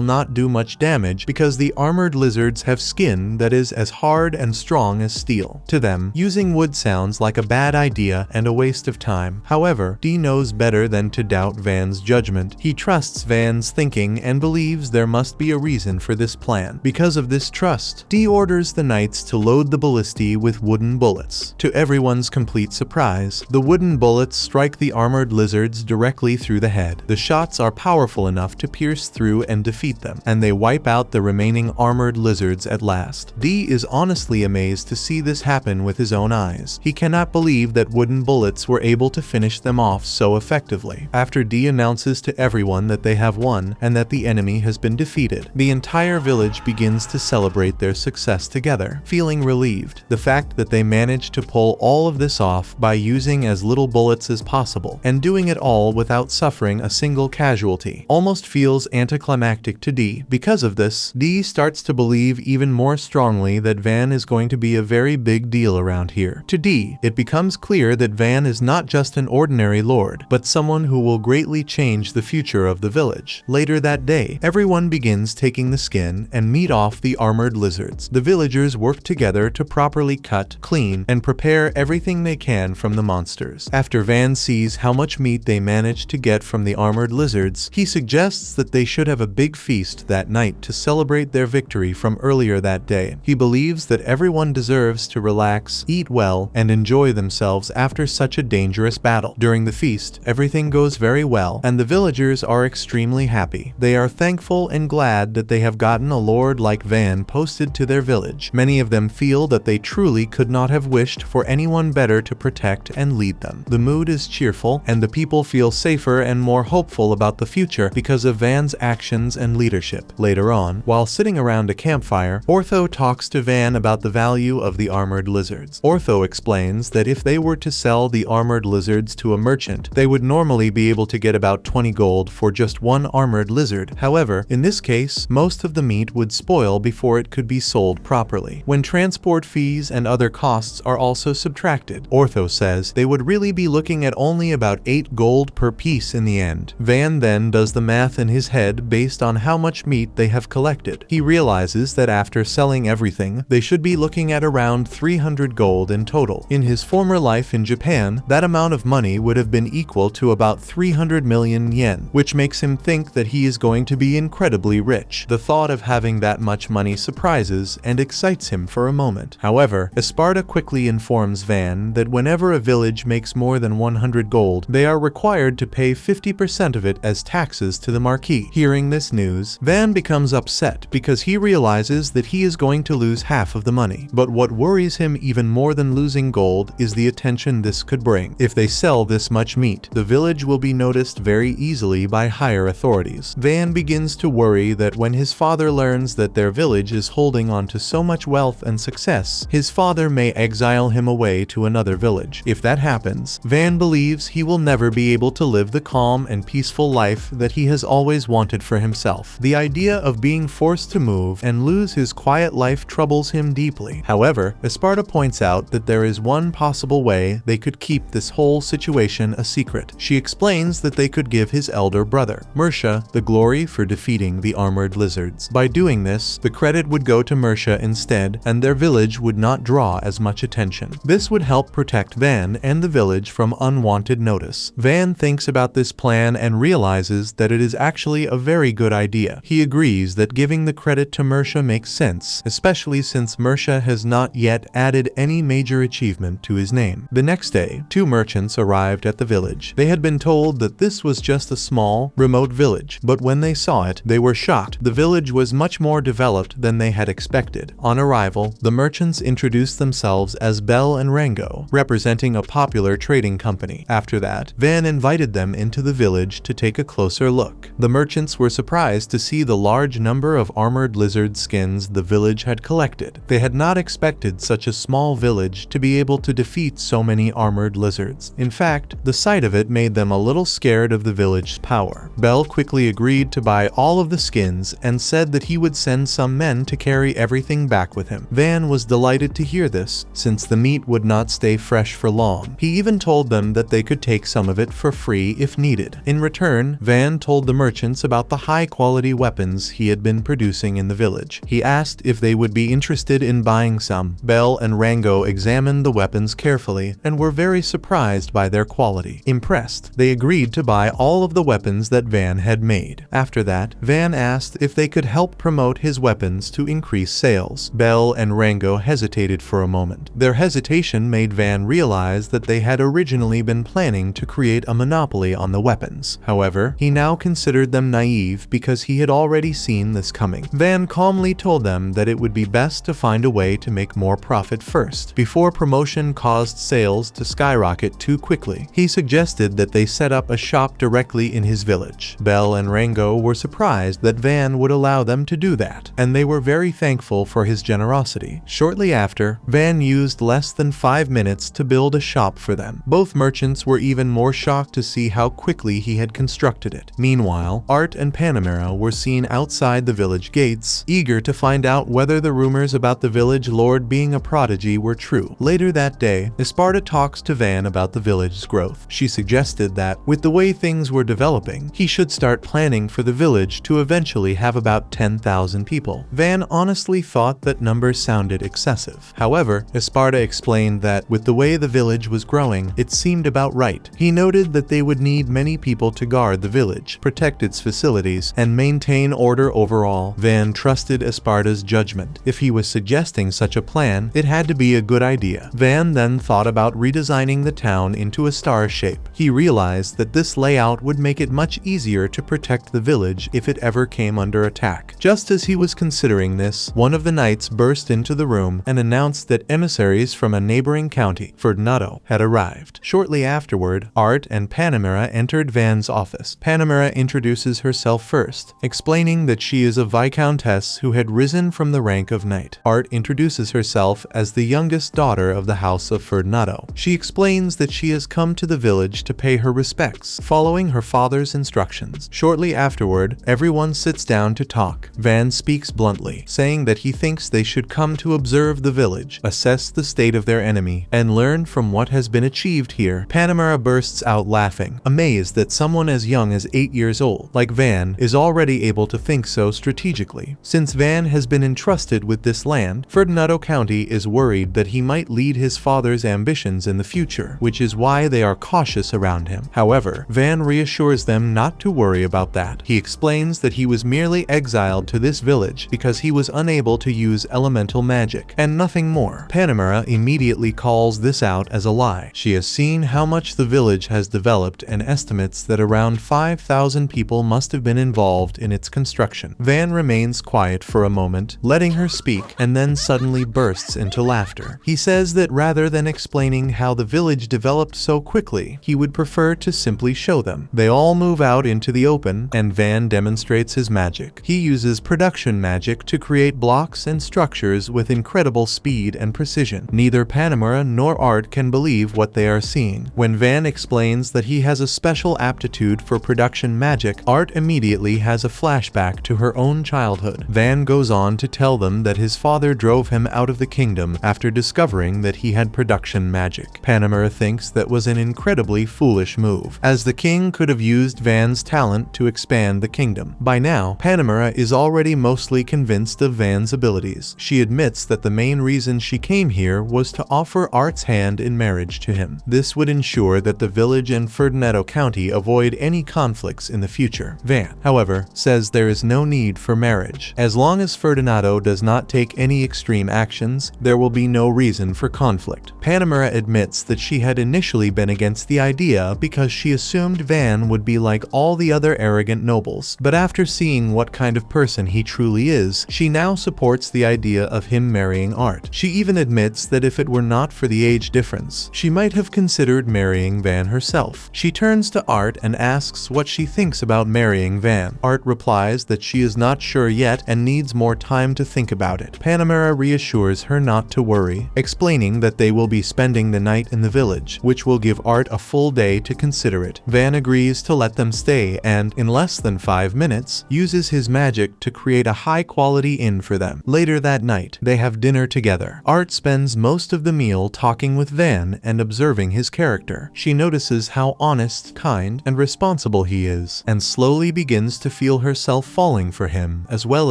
Speaker 1: not do much damage because the armored lizards have skin that is as hard and strong as steel. To them, using wood sounds like a bad idea and a waste of time. However, D knows better than to doubt Van's judgment. He trusts Van's thinking and believes there must be a reason for this plan. Because of this trust, D orders the knights to load the ballistae with wooden bullets. To everyone's complete surprise, the wooden bullets strike the armored lizards directly through the head. The shots are powerful enough to pierce through and defeat them, and they wipe out the remaining armored lizards at last. D is honestly amazed to see this happen with his own eyes. He cannot believe that wooden bullets were able to finish them off so effectively. After D announces to everyone that they have won and that the enemy has been defeated, the entire village begins to celebrate their success together, feeling relieved. The fact that they managed to pull all of this off by using as little bullets as possible and doing it all without suffering a single casualty almost feels anticlimactic to D. Because of this, D starts to believe even more strongly that Van is going to be a very big deal around here. To D, it becomes clear that Van is not just an ordinary lord, but someone who will greatly change the future of the village. Later that day, everyone begins taking the skin and meat off the armored lizards. The villagers work together to properly cut, clean, and prepare everything they can from the monsters. After Van sees how much meat they managed to get from the armored lizards, he suggests that they should have a big feast that night to celebrate their victory from earlier that day. He believes that everyone deserves to relax, eat well, and enjoy themselves after such a dangerous battle. During the feast, everything goes very well, and the villagers are extremely happy. They are thankful and glad that they have gotten a lord like Van posted to their village. Many of them feel that they truly could not have wished for anyone better to protect and lead them. The mood is cheerful, and the people feel safer and more hopeful about the future because of Van's actions and leadership. Later on, while sitting around a campfire, Ortho talks to Van about the value of the armored lizards. Ortho explains that if they were to sell the armored lizards to a merchant, they would normally be able to get about 20 gold for just one armored lizard. However, in this case, most of the meat would spoil before it could be sold properly. When transport fees and other costs are also subtracted, Ortho says they would really be looking at only about 8 gold per piece in the end. Van then does the math in his head based on how much meat they have collected. He realizes that after selling everything, they should be looking at around 300 gold in total. In his former life in Japan, that amount of money would have been equal to about 300 million yen, which makes him think that he is going to be incredibly rich. The thought of having that much money surprises and excites him for a moment. However, Esparta quickly informs Van that whenever a village makes more than 100 gold, they are required to pay 50% of it as taxes to the marquis. Hearing this news, Van becomes upset because he realizes that he is going to lose half of the money. But what worries him even more than losing gold is the attention this could bring. If they sell this much meat, the village will be noticed very easily by higher authorities. Van begins to worry that when his father learns that their village is holding on to so much wealth and success, his father may exile him away to another village. If that happens, Van believes he will never be able to live the calm and peaceful life that he has always wanted for himself. The idea of being forced to move and lose his quiet life troubles him deeply. However, Esparta points out that there is one possible way they could keep this whole situation a secret. She explains that they could give his elder brother, Mercia, the glory for defeating the armored lizards. By doing this, the credit would go to Mercia instead, and their village would not draw as much attention. This would help protect Van and the village from unwanted notice. Van thinks about this plan and realizes that it is actually a very good idea. He agrees that giving the credit to Mercia makes sense, especially since Mercia has not yet added any major achievement to his name. The next day, 2 merchants arrived at the village. They had been told that this was just a small, remote village, but when they saw it, they were shocked. The village was much more developed than they had expected. On arrival, the merchants introduced themselves as Bell and Rango, representing a popular trading company. After that, Van invited them into the village to take a closer look. The merchants were surprised to see the large number of armored lizard skins the village had collected. They had not expected such a small village to be able to defeat so many armored lizards. In fact, the sight of it made them a little scared of the village's power. power. Bell quickly agreed to buy all of the skins and said that he would send some men to carry everything back with him. Van was delighted to hear this, since the meat would not stay fresh for long. He even told them that they could take some of it for free if needed. In return, Van told the merchants about the high-quality weapons he had been producing in the village. He asked if they would be interested in buying some. Bell and Rango examined the weapons carefully and were very surprised by their quality. Impressed, they agreed to buy all of the weapons that Van had made. After that, Van asked if they could help promote his weapons to increase sales. Bell and Rango hesitated for a moment. Their hesitation made Van realize that they had originally been planning to create a monopoly on the weapons. However, he now considered them naive because he had already seen this coming. Van calmly told them that it would be best to find a way to make more profit first, before promotion caused sales to skyrocket too quickly. He suggested that they set up a shop directly in his village. Bell and Rango were surprised that Van would allow them to do that, and they were very thankful for his generosity. Shortly after, Van used less than 5 minutes to build a shop for them. Both merchants were even more shocked to see how quickly he had constructed it. Meanwhile, Art and Panamera were seen outside the village gates, eager to find out whether the rumors about the village lord being a prodigy were true. Later that day, Esparta talks to Van about the village's growth. She suggested that, with the way things were developing, he should start planning for the village to eventually have about 10,000 people. Van honestly thought that number sounded excessive. However, Esparta explained that, with the way the village was growing, it seemed about right. He noted that they would need many people to guard the village, protect its facilities, and maintain order overall. Van trusted Esparta's judgment. If he was suggesting such a plan, it had to be a good idea. Van then thought about redesigning the town into a star shape. He realized that this layout would make it much easier to protect the village if it ever came under attack. Just as he was considering this, one of the knights burst into the room and announced that emissaries from a neighboring county, Ferdinando, had arrived. Shortly afterward, Art and Panamera entered Van's office. Panamera introduces herself first, explaining that she is a viscountess who had risen from the rank of knight. Art introduces herself as the youngest daughter of the house of Ferdinando. She explains that she has come to the village to pay her respects, following her father's instructions. Shortly afterward, everyone sits down to talk. Van speaks bluntly, saying that he thinks they should come to observe the village, assess the state of their enemy, and learn from what has been achieved here. Panamera bursts out laughing, amazed that someone as young as 8 years old, like Van, is already able to think so strategically. Since Van has been entrusted with this land, Ferdinando County is worried that he might lead his father's ambitions in the future, which is why they are cautious around him. However, Van reassures them not to worry about that. He explains that he was merely exiled to this village because he was unable to use elemental magic, and nothing more. Panamera immediately calls this out as a lie. She has seen how much the village has developed and estimates that around 5,000 people must have been involved in its construction. Van remains quiet for a moment, letting her speak, and then suddenly bursts into laughter. He says that rather than explaining how the village developed so quickly, he would prefer to simply show them. They all move out into the open, and Van demonstrates his magic. He uses production magic to create blocks and structures with incredible speed and precision. Neither Panamera nor Art can believe what they are seeing. When Van explains that he has a special aptitude for production magic, Art immediately has a flashback to her own childhood. Van goes on to tell them that his father drove him out of the kingdom after discovering that he had production magic. Panamera thinks that was an incredibly foolish move, as the king could have used Van's talent to expand the kingdom. By now, Panamera is already mostly convinced of Van's abilities. She admits that the main reason she came here was to offer Art's hand in marriage to him. This would ensure that the village and Ferdinando County avoid any conflicts in the future. Van, however, says there is no need for marriage. As long as Ferdinando does not take any extreme actions, there will be no reason for conflict. Panamera admits that she had initially been against the idea because she assumed Van would be like all the other arrogant nobles, but after seeing what kind of person he truly is, she now supports the idea of him marrying Art. She even admits that if it were not for the age difference, she might have considered marrying Van herself. She turns to Art and asks what she thinks about marrying Van. Art replies that she is not sure yet and needs more time to think about it. Panamera reassures her not to worry, explaining that they will be spending the night in the village, which will give Art a full day to consider it. Van agrees to let them stay and, in less than 5 minutes, uses his magic to create a high-quality inn for them. Later that night, they have dinner together. Art spends most of the meal talking with Van and observing his character. She notices how honest, kind, and responsible he is, and slowly begins to feel herself falling for him, as well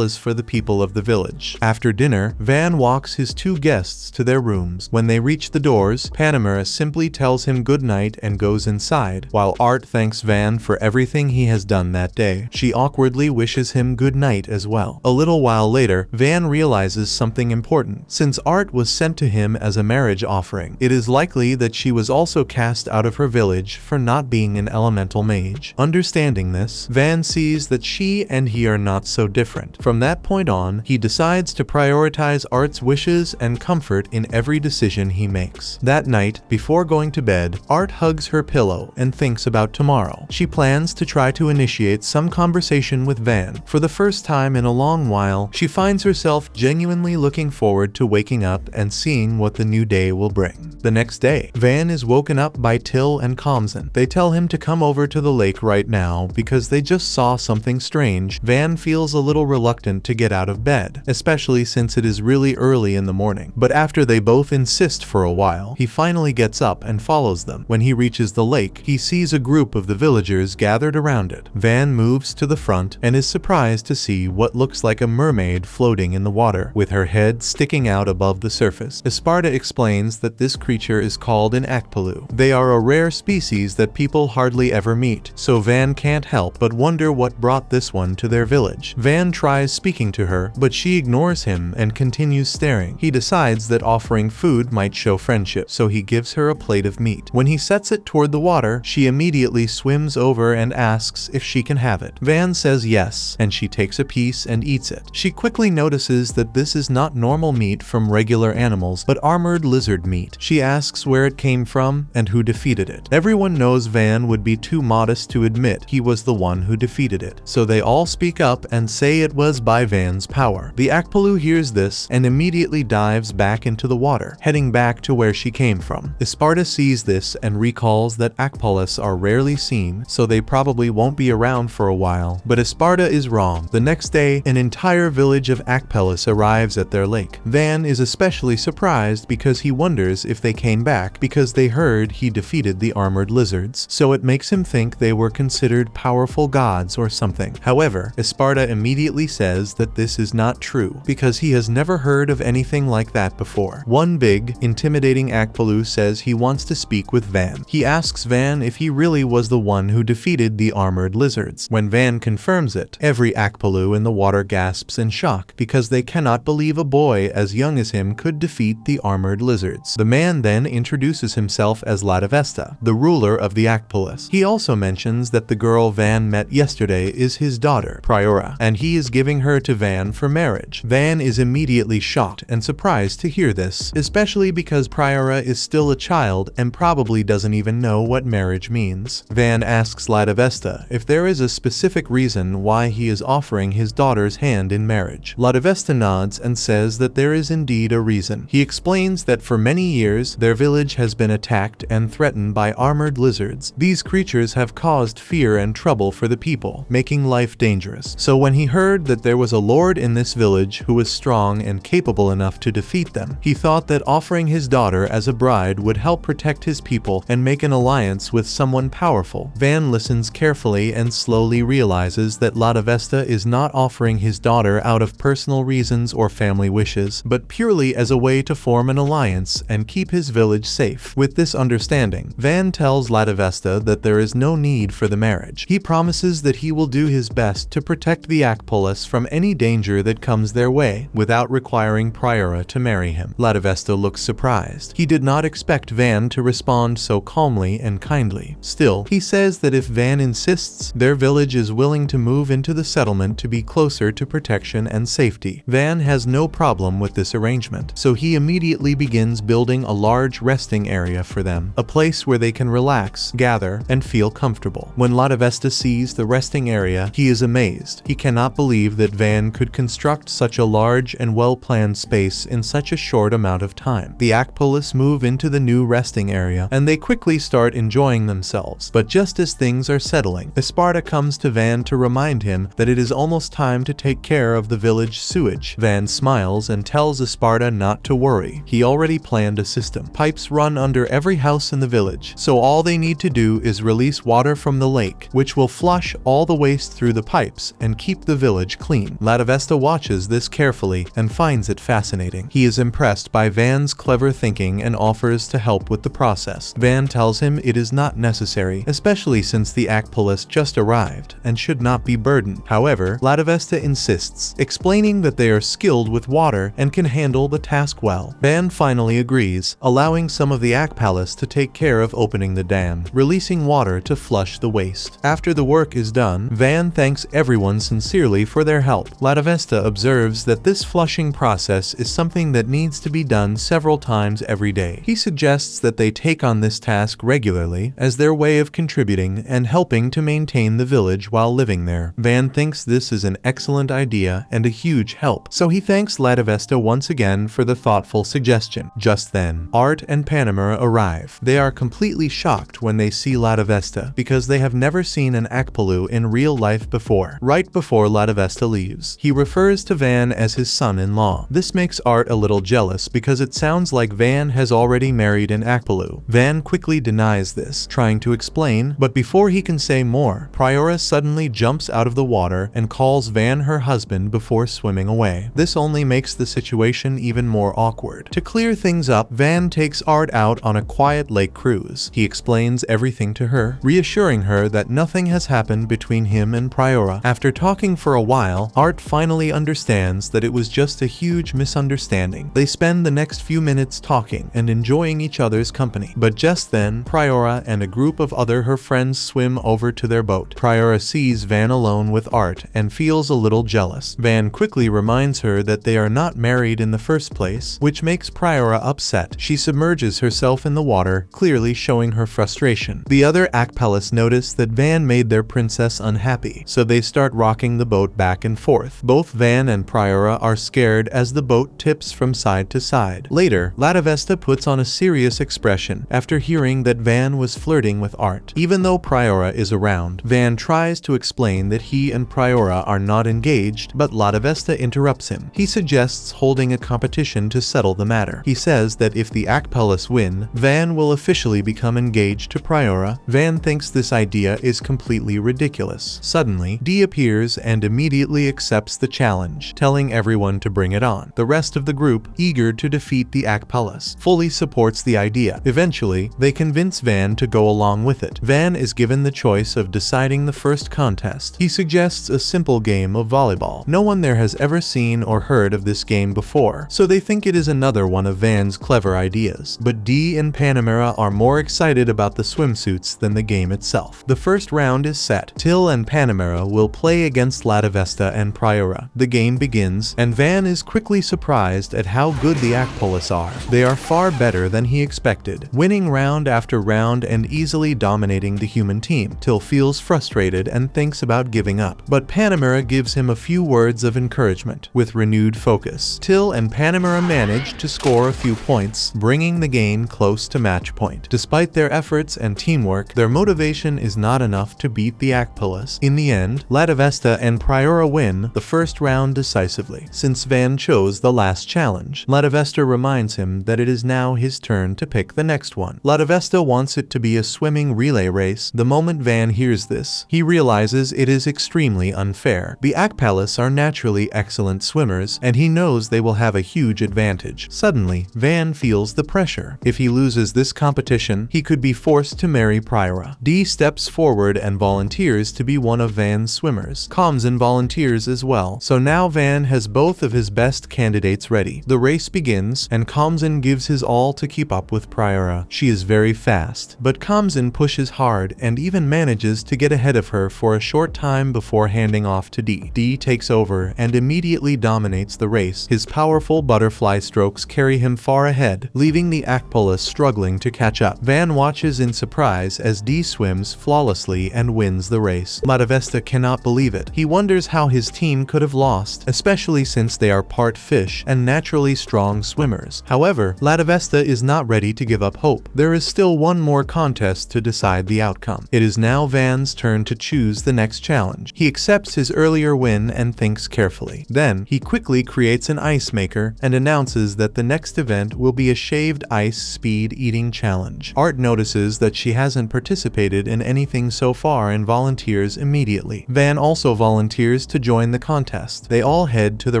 Speaker 1: as for the people of the village. After dinner, Van walks his 2 guests to their rooms. When they reach the doors, Panamera simply tells him good night and goes inside, while Art thanks Van for everything he has done that day. She awkwardly wishes him good night as well. A little while later, Van realizes something important. Since Art was sent to him as a marriage offering, it is likely that she was also cast out of her village for not being an elemental mage. Understanding this, Van sees that she and he are not so different. From that point on, he decides to prioritize Art's wishes and comfort in every decision he makes. That night, before going to bed, Art hugs her pillow and thinks about tomorrow. She plans to try to initiate some conversation with Van. For the first time in a long while, she finds herself genuinely looking forward to waking up and seeing what the new day will bring. The next day, Van is woken up by Till and Kamzan. They tell him to come over to the lake right now because they just saw something strange. Van feels a little reluctant to get out of bed, especially since it is really early in the morning. But after they both insist for a while, he finally gets up and follows them. When he reaches the lake, he sees a group of the villagers gathered around it. Van moves to the front and is surprised to see what looks like a mermaid floating in the water, with her head sticking out above the surface. Esparta explains that this creature is called an akpalu. They are a rare species that people hardly ever meet, so Van can't help but wonder what brought this one to their village. Van tries speaking to her, but she ignores him and continues staring. He decides that offering food might show friendship, so he gives her a plate of meat. When he sets it toward the water, she immediately swims over and asks if she can have it. Van says yes, and she takes a piece and eats it. She quickly notices that this is not normal meat from regular animals, but armored lizard meat. She asks where it came from and who defeated it. Everyone knows Van would be too modest to admit he was the one who defeated it, so they all speak up and say it was by Van's power. The Akpalu hears this and immediately dives back into the water, heading back to where she came from. Esparta sees this and recalls that Akpalas are rarely seen, so they probably won't be around for a while. But Esparta is wrong. The next day, an entire village of Akpalas arrives at their lake. Van is especially surprised because he wonders if they came back because they heard he defeated the armored lizards, so it makes him think they were considered powerful gods or something. However, Esparta immediately says that this is not true because he has never heard of anything like that before. One big, intimidating Akpalu says he wants to speak with Van. He asks Van if he really was the one who defeated the armored lizards. When Van confirms it, every Akpalu in the water gasps in shock because they cannot believe a boy as young as him could defeat the armored lizards. The man then introduces himself as Latavesta, the ruler of the Akpalas. He also mentions that the girl Van met yesterday is his daughter, Priora, and he is giving her to Van for marriage. Van is immediately shocked and surprised to hear this, especially because Priora is still a child and probably doesn't even know what marriage means. Van asks Latavesta if there is a specific reason why he is offering his daughter's hand in marriage. Latavesta nods and says that there is indeed a reason. He explains that for many years, their village has been attacked and threatened by armored lizards. These creatures have caused fear and trouble for the people, making life dangerous. So when he heard that there was a lord in this village who was strong and capable enough to defeat them, he thought that offering his daughter as a bride would help protect his people and make an alliance with someone powerful. Van listens carefully and slowly realizes that Latavesta is not offering his daughter out of personal reasons or family wishes, but purely as a way to form an alliance and keep his village safe. With this understanding, Van tells Latavesta that there is no need for the marriage. He promises that he will do his best to protect the Akpalas from any danger that comes their way, without requiring Priora to marry him. Latavesta looks surprised. He did not expect Van to respond so calmly and kindly. Still, he says that if Van insists, their village is willing to move into the settlement to be closer to protection and safety. Van has no problem with this arrangement, so he immediately begins building a large resting area for them, a place where they can relax, gather, and feel comfortable. When Latavesta sees the resting area, he is amazed. He cannot believe that Van could construct such a large and well-planned space in such a short amount of time. The Akpalas move into the new resting area, and they quickly start enjoying themselves. But just as things things are settling. Esparta comes to Van to remind him that it is almost time to take care of the village sewage. Van smiles and tells Esparta not to worry. He already planned a system. Pipes run under every house in the village, so all they need to do is release water from the lake, which will flush all the waste through the pipes and keep the village clean. Latavesta watches this carefully and finds it fascinating. He is impressed by Van's clever thinking and offers to help with the process. Van tells him it is not necessary, especially since the Akpolis just arrived and should not be burdened. However, Latavesta insists, explaining that they are skilled with water and can handle the task well. Van finally agrees, allowing some of the Akpolis to take care of opening the dam, releasing water to flush the waste. After the work is done, Van thanks everyone sincerely for their help. Latavesta observes that this flushing process is something that needs to be done several times every day. He suggests that they take on this task regularly as their way of contributing and helping to maintain the village while living there. Van thinks this is an excellent idea and a huge help, so he thanks Latavesta once again for the thoughtful suggestion. Just then, Art and Panamera arrive. They are completely shocked when they see Latavesta because they have never seen an Akpolu in real life before. Right before Latavesta leaves, he refers to Van as his son-in-law. This makes Art a little jealous because it sounds like Van has already married an Akpolu. Van quickly denies this, trying to explain, but before he can say more, Priora suddenly jumps out of the water and calls Van her husband before swimming away. This only makes the situation even more awkward. To clear things up, Van takes Art out on a quiet lake cruise. He explains everything to her, reassuring her that nothing has happened between him and Priora. After talking for a while, Art finally understands that it was just a huge misunderstanding. They spend the next few minutes talking and enjoying each other's company. But just then, Priora and a group of her friends swim over to their boat. Priora sees Van alone with Art and feels a little jealous. Van quickly reminds her that they are not married in the first place, which makes Priora upset. She submerges herself in the water, clearly showing her frustration. The other Akpalis notice that Van made their princess unhappy, so they start rocking the boat back and forth. Both Van and Priora are scared as the boat tips from side to side. Later, Latavesta puts on a serious expression after hearing that Van was flirting with Art. Even though Priora is around, Van tries to explain that he and Priora are not engaged, but Latavesta interrupts him. He suggests holding a competition to settle the matter. He says that if the Akpalis win, Van will officially become engaged to Priora. Van thinks this idea is completely ridiculous. Suddenly, Dee appears and immediately accepts the challenge, telling everyone to bring it on. The rest of the group, eager to defeat the Akpalis, fully supports the idea. Eventually, they convince Van to go along with it. Van is given the choice of deciding the first contest. He suggests a simple game of volleyball. No one there has ever seen or heard of this game before, so they think it is another one of Van's clever ideas. But Dee and Panamera are more excited about the swimsuits than the game itself. The first round is set. Till and Panamera will play against Latavesta and Priora. The game begins, and Van is quickly surprised at how good the Akpolis are. They are far better than he expected, winning round after round and easily dominating the human team. Till feels frustrated and thinks about giving up, but Panamera gives him a few words of encouragement. With renewed focus, Till and Panamera manage to score a few points, bringing the game close to match point. Despite their efforts and teamwork, their motivation is not enough to beat the Akpolis. In the end, Latavesta and Priora win the first round decisively. Since Van chose the last challenge, Latavesta reminds him that it is now his turn to pick the next one. Latavesta wants it to be a swimming relay race. The moment Van hears this, he realizes it is extremely unfair. The Akpalis are naturally excellent swimmers, and he knows they will have a huge advantage. Suddenly, Van feels the pressure. If he loses this competition, he could be forced to marry Priora. Dee steps forward and volunteers to be one of Van's swimmers. Kamzin volunteers as well, so now Van has both of his best candidates ready. The race begins, and Kamzin gives his all to keep up with Priora. She is very fast, but Kamzin pushes hard and even manages to get ahead of her for a short time before handing off to Dee. Dee takes over and immediately dominates the race. His powerful butterfly strokes carry him far ahead, leaving the Akpolis struggling to catch up. Van watches in surprise as Dee swims flawlessly and wins the race. Latavesta cannot believe it. He wonders how his team could have lost, especially since they are part fish and naturally strong swimmers. However, Latavesta is not ready to give up hope. There is still one more contest to decide the outcome. come. It is now Van's turn to choose the next challenge. He accepts his earlier win and thinks carefully. Then, he quickly creates an ice maker and announces that the next event will be a shaved ice speed eating challenge. Art notices that she hasn't participated in anything so far and volunteers immediately. Van also volunteers to join the contest. They all head to the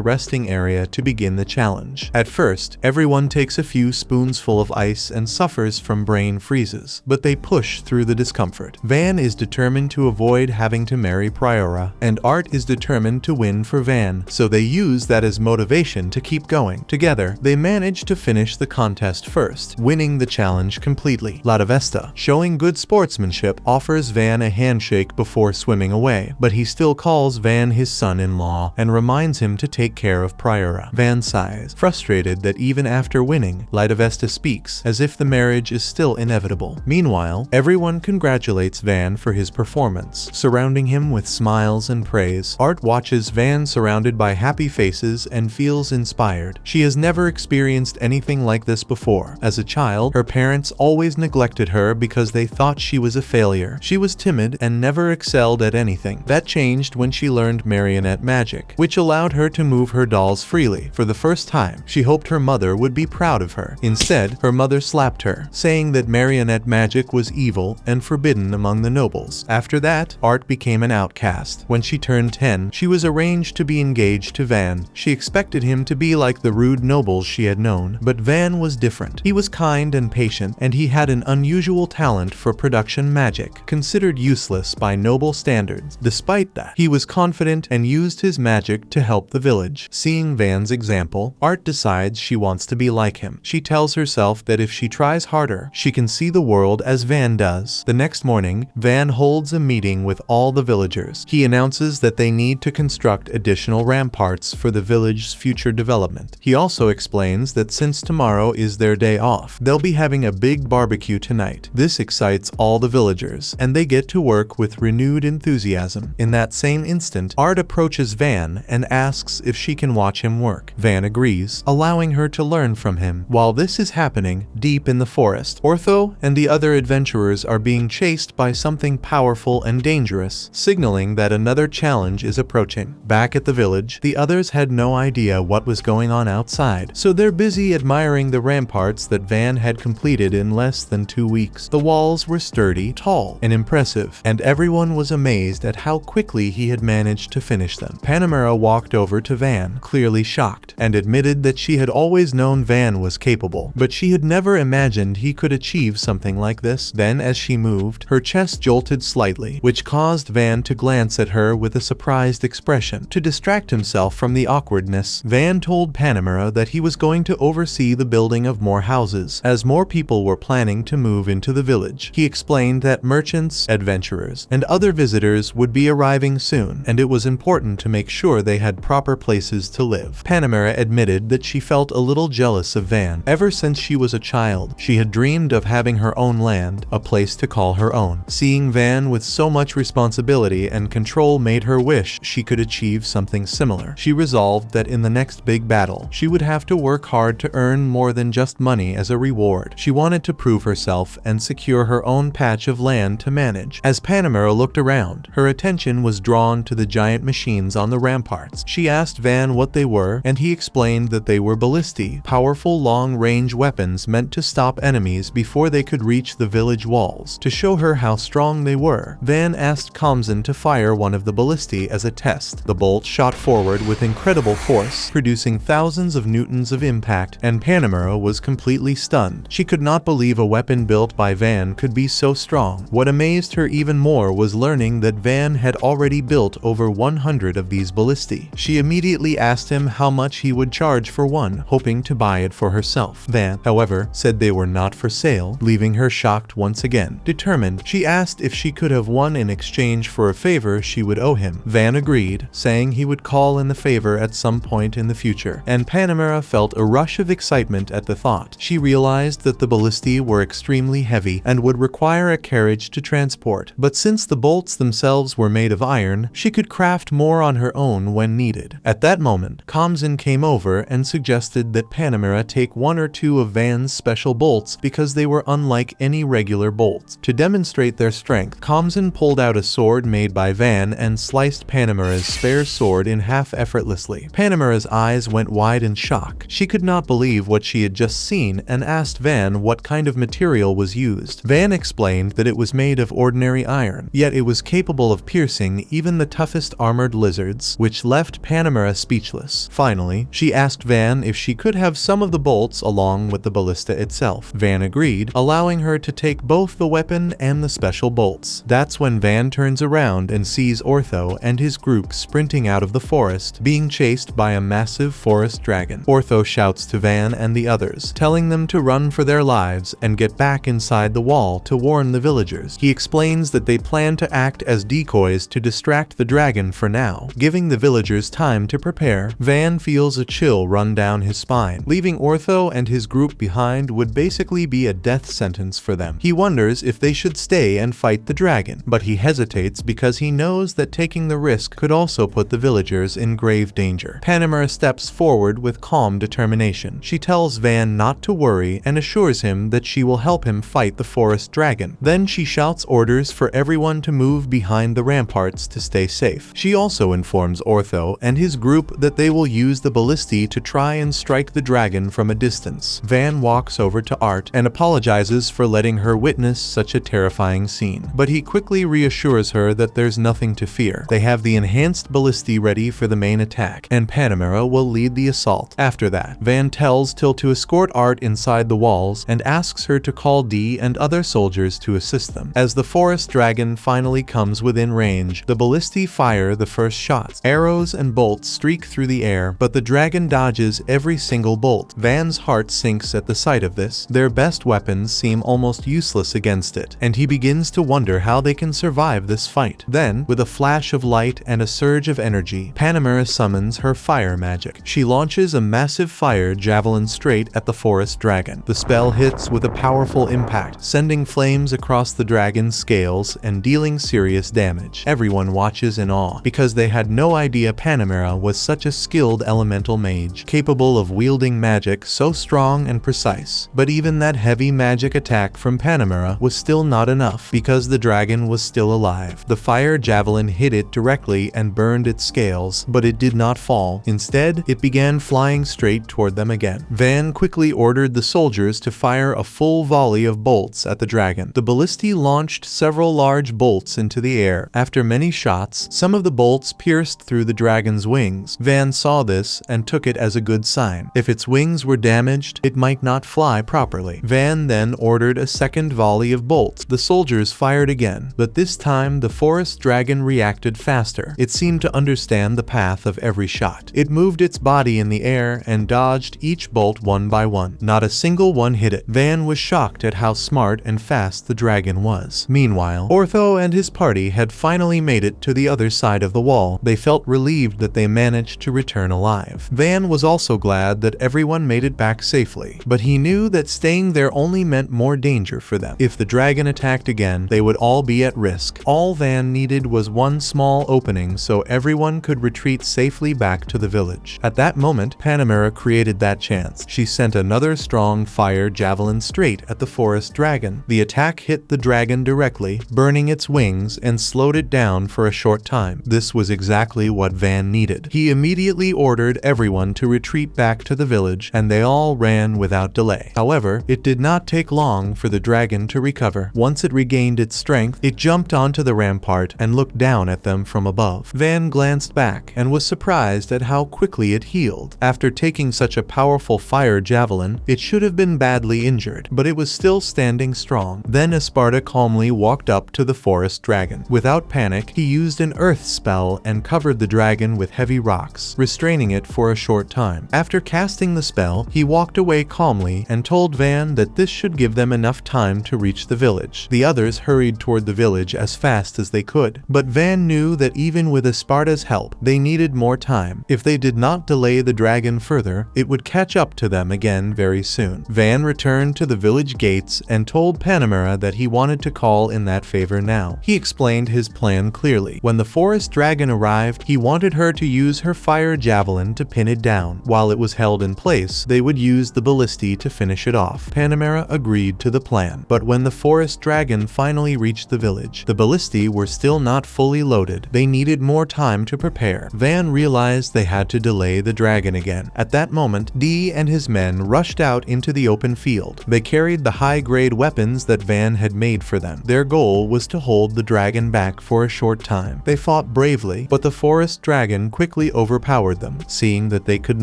Speaker 1: resting area to begin the challenge. At first, everyone takes a few spoonsful of ice and suffers from brain freezes, but they push through the discomfort. Van is determined to avoid having to marry Priora, and Art is determined to win for Van, so they use that as motivation to keep going. Together, they manage to finish the contest first, winning the challenge completely. Latavesta, showing good sportsmanship, offers Van a handshake before swimming away, but he still calls Van his son-in-law and reminds him to take care of Priora. Van sighs, frustrated that even after winning, Latavesta speaks as if the marriage is still inevitable. Meanwhile, everyone congratulates Van for his performance, surrounding him with smiles and praise. Art watches Van surrounded by happy faces and feels inspired. She has never experienced anything like this before. As a child, her parents always neglected her because they thought she was a failure. She was timid and never excelled at anything. That changed when she learned marionette magic, which allowed her to move her dolls freely. For the first time, she hoped her mother would be proud of her. Instead, her mother slapped her, saying that marionette magic was evil and forbidden among the nobles. After that, Art became an outcast. When she turned 10, she was arranged to be engaged to Van. She expected him to be like the rude nobles she had known, but Van was different. He was kind and patient, and he had an unusual talent for production magic, considered useless by noble standards. Despite that, he was confident and used his magic to help the village. Seeing Van's example, Art decides she wants to be like him. She tells herself that if she tries harder, she can see the world as Van does. The next morning, Van holds a meeting with all the villagers. He announces that they need to construct additional ramparts for the village's future development. He also explains that since tomorrow is their day off, they'll be having a big barbecue tonight. This excites all the villagers, and they get to work with renewed enthusiasm. In that same instant, Art approaches Van and asks if she can watch him work. Van agrees, allowing her to learn from him. While this is happening, deep in the forest, Ortho and the other adventurers are being chased by something powerful and dangerous, signaling that another challenge is approaching. Back at the village, the others had no idea what was going on outside, so they're busy admiring the ramparts that Van had completed in less than 2 weeks. The walls were sturdy, tall, and impressive, and everyone was amazed at how quickly he had managed to finish them. Panamera walked over to Van, clearly shocked, and admitted that she had always known Van was capable, but she had never imagined he could achieve something like this. Then, as she moved, her chest jolted slightly, which caused Van to glance at her with a surprised expression. To distract himself from the awkwardness, Van told Panamera that he was going to oversee the building of more houses, as more people were planning to move into the village. He explained that merchants, adventurers, and other visitors would be arriving soon, and it was important to make sure they had proper places to live. Panamera admitted that she felt a little jealous of Van. Ever since she was a child, she had dreamed of having her own land, a place to call her own. Seeing Van with so much responsibility and control made her wish she could achieve something similar. She resolved that in the next big battle, she would have to work hard to earn more than just money as a reward. She wanted to prove herself and secure her own patch of land to manage. As Panamera looked around, her attention was drawn to the giant machines on the ramparts. She asked Van what they were, and he explained that they were ballistae, powerful long-range weapons meant to stop enemies before they could reach the village walls. To show her how strong they were, Van asked Kamzan to fire one of the ballistae as a test. The bolt shot forward with incredible force, producing thousands of newtons of impact, and Panamera was completely stunned. She could not believe a weapon built by Van could be so strong. What amazed her even more was learning that Van had already built over 100 of these ballistae. She immediately asked him how much he would charge for one, hoping to buy it for herself. Van, however, said they were not for sale, leaving her shocked once again. Determined, she asked if she could have one in exchange for a favor she would owe him. Van agreed, saying he would call in the favor at some point in the future, and Panamera felt a rush of excitement at the thought. She realized that the ballistae were extremely heavy and would require a carriage to transport, but since the bolts themselves were made of iron, she could craft more on her own when needed. At that moment, Kamzan came over and suggested that Panamera take one or two of Van's special bolts because they were unlike any regular bolts. To demonstrate demonstrate their strength. Kamzan pulled out a sword made by Van and sliced Panamera's spare sword in half effortlessly. Panamera's eyes went wide in shock. She could not believe what she had just seen and asked Van what kind of material was used. Van explained that it was made of ordinary iron, yet it was capable of piercing even the toughest armored lizards, which left Panamera speechless. Finally, she asked Van if she could have some of the bolts along with the ballista itself. Van agreed, allowing her to take both the weapon and the special bolts. That's when Van turns around and sees Ortho and his group sprinting out of the forest, being chased by a massive forest dragon. Ortho shouts to Van and the others, telling them to run for their lives and get back inside the wall to warn the villagers. He explains that they plan to act as decoys to distract the dragon for now, giving the villagers time to prepare. Van feels a chill run down his spine. Leaving Ortho and his group behind would basically be a death sentence for them. He wonders if they should stay and fight the dragon, but he hesitates because he knows that taking the risk could also put the villagers in grave danger. Panamera steps forward with calm determination. She tells Van not to worry and assures him that she will help him fight the forest dragon. Then she shouts orders for everyone to move behind the ramparts to stay safe. She also informs Ortho and his group that they will use the ballistae to try and strike the dragon from a distance. Van walks over to Art and apologizes for letting her witness such a terrifying scene, but he quickly reassures her that there's nothing to fear. They have the enhanced ballistae ready for the main attack, and Panamera will lead the assault. After that, Van tells Till to escort Art inside the walls and asks her to call Dee and other soldiers to assist them. As the forest dragon finally comes within range, the ballistae fire the first shots. Arrows and bolts streak through the air, but the dragon dodges every single bolt. Van's heart sinks at the sight of this. Their best weapons seem almost useless against it, and he begins to wonder how they can survive this fight. Then, with a flash of light and a surge of energy, Panamera summons her fire magic. She launches a massive fire javelin straight at the forest dragon. The spell hits with a powerful impact, sending flames across the dragon's scales and dealing serious damage. Everyone watches in awe, because they had no idea Panamera was such a skilled elemental mage, capable of wielding magic so strong and precise. But even that heavy magic attack from Panamera was still not enough, because the dragon was still alive. The fire javelin hit it directly and burned its scales, but it did not fall. Instead, it began flying straight toward them again. Van quickly ordered the soldiers to fire a full volley of bolts at the dragon. The ballistae launched several large bolts into the air. After many shots, some of the bolts pierced through the dragon's wings. Van saw this and took it as a good sign. If its wings were damaged, it might not fly properly. Van then ordered a second volley of bolts. The soldiers fired again, but this time the forest dragon reacted faster. It seemed to understand the path of every shot. It moved its body in the air and dodged each bolt one by one. Not a single one hit it. Van was shocked at how smart and fast the dragon was. Meanwhile, Ortho and his party had finally made it to the other side of the wall. They felt relieved that they managed to return alive. Van was also glad that everyone made it back safely, but he knew that staying there only meant more danger for them. If the dragon attacked again, they would all be at risk. All Van needed was one small opening so everyone could retreat safely back to the village. At that moment, Panamera created that chance. She sent another strong fire javelin straight at the forest dragon. The attack hit the dragon directly, burning its wings and slowed it down for a short time. This was exactly what Van needed. He immediately ordered everyone to retreat back to the village, and they all ran without delay. However, it did not take long for the dragon to recover. Once it regained its strength, it jumped onto the rampart and looked down at them from above. Van glanced back and was surprised at how quickly it healed. After taking such a powerful fire javelin, it should have been badly injured, but it was still standing strong. Then Esparta calmly walked up to the forest dragon. Without panic, he used an earth spell and covered the dragon with heavy rocks, restraining it for a short time. After casting the spell, he walked away calmly and told Van that this should give them enough time to reach the village. The others hurried toward the village as fast as they could, but Van knew that even with Esparta's help, they needed more time. If they did not delay the dragon further, it would catch up to them again very soon. Van returned to the village gates and told Panamera that he wanted to call in that favor now. He explained his plan clearly. When the forest dragon arrived, he wanted her to use her fire javelin to pin it down. While it was held in place, they would use the ballistae to finish it off. Panamera agreed to the plan, but when the forest dragon dragon finally reached the village. The ballistae were still not fully loaded. They needed more time to prepare. Van realized they had to delay the dragon again. At that moment, Dee and his men rushed out into the open field. They carried the high-grade weapons that Van had made for them. Their goal was to hold the dragon back for a short time. They fought bravely, but the forest dragon quickly overpowered them. Seeing that they could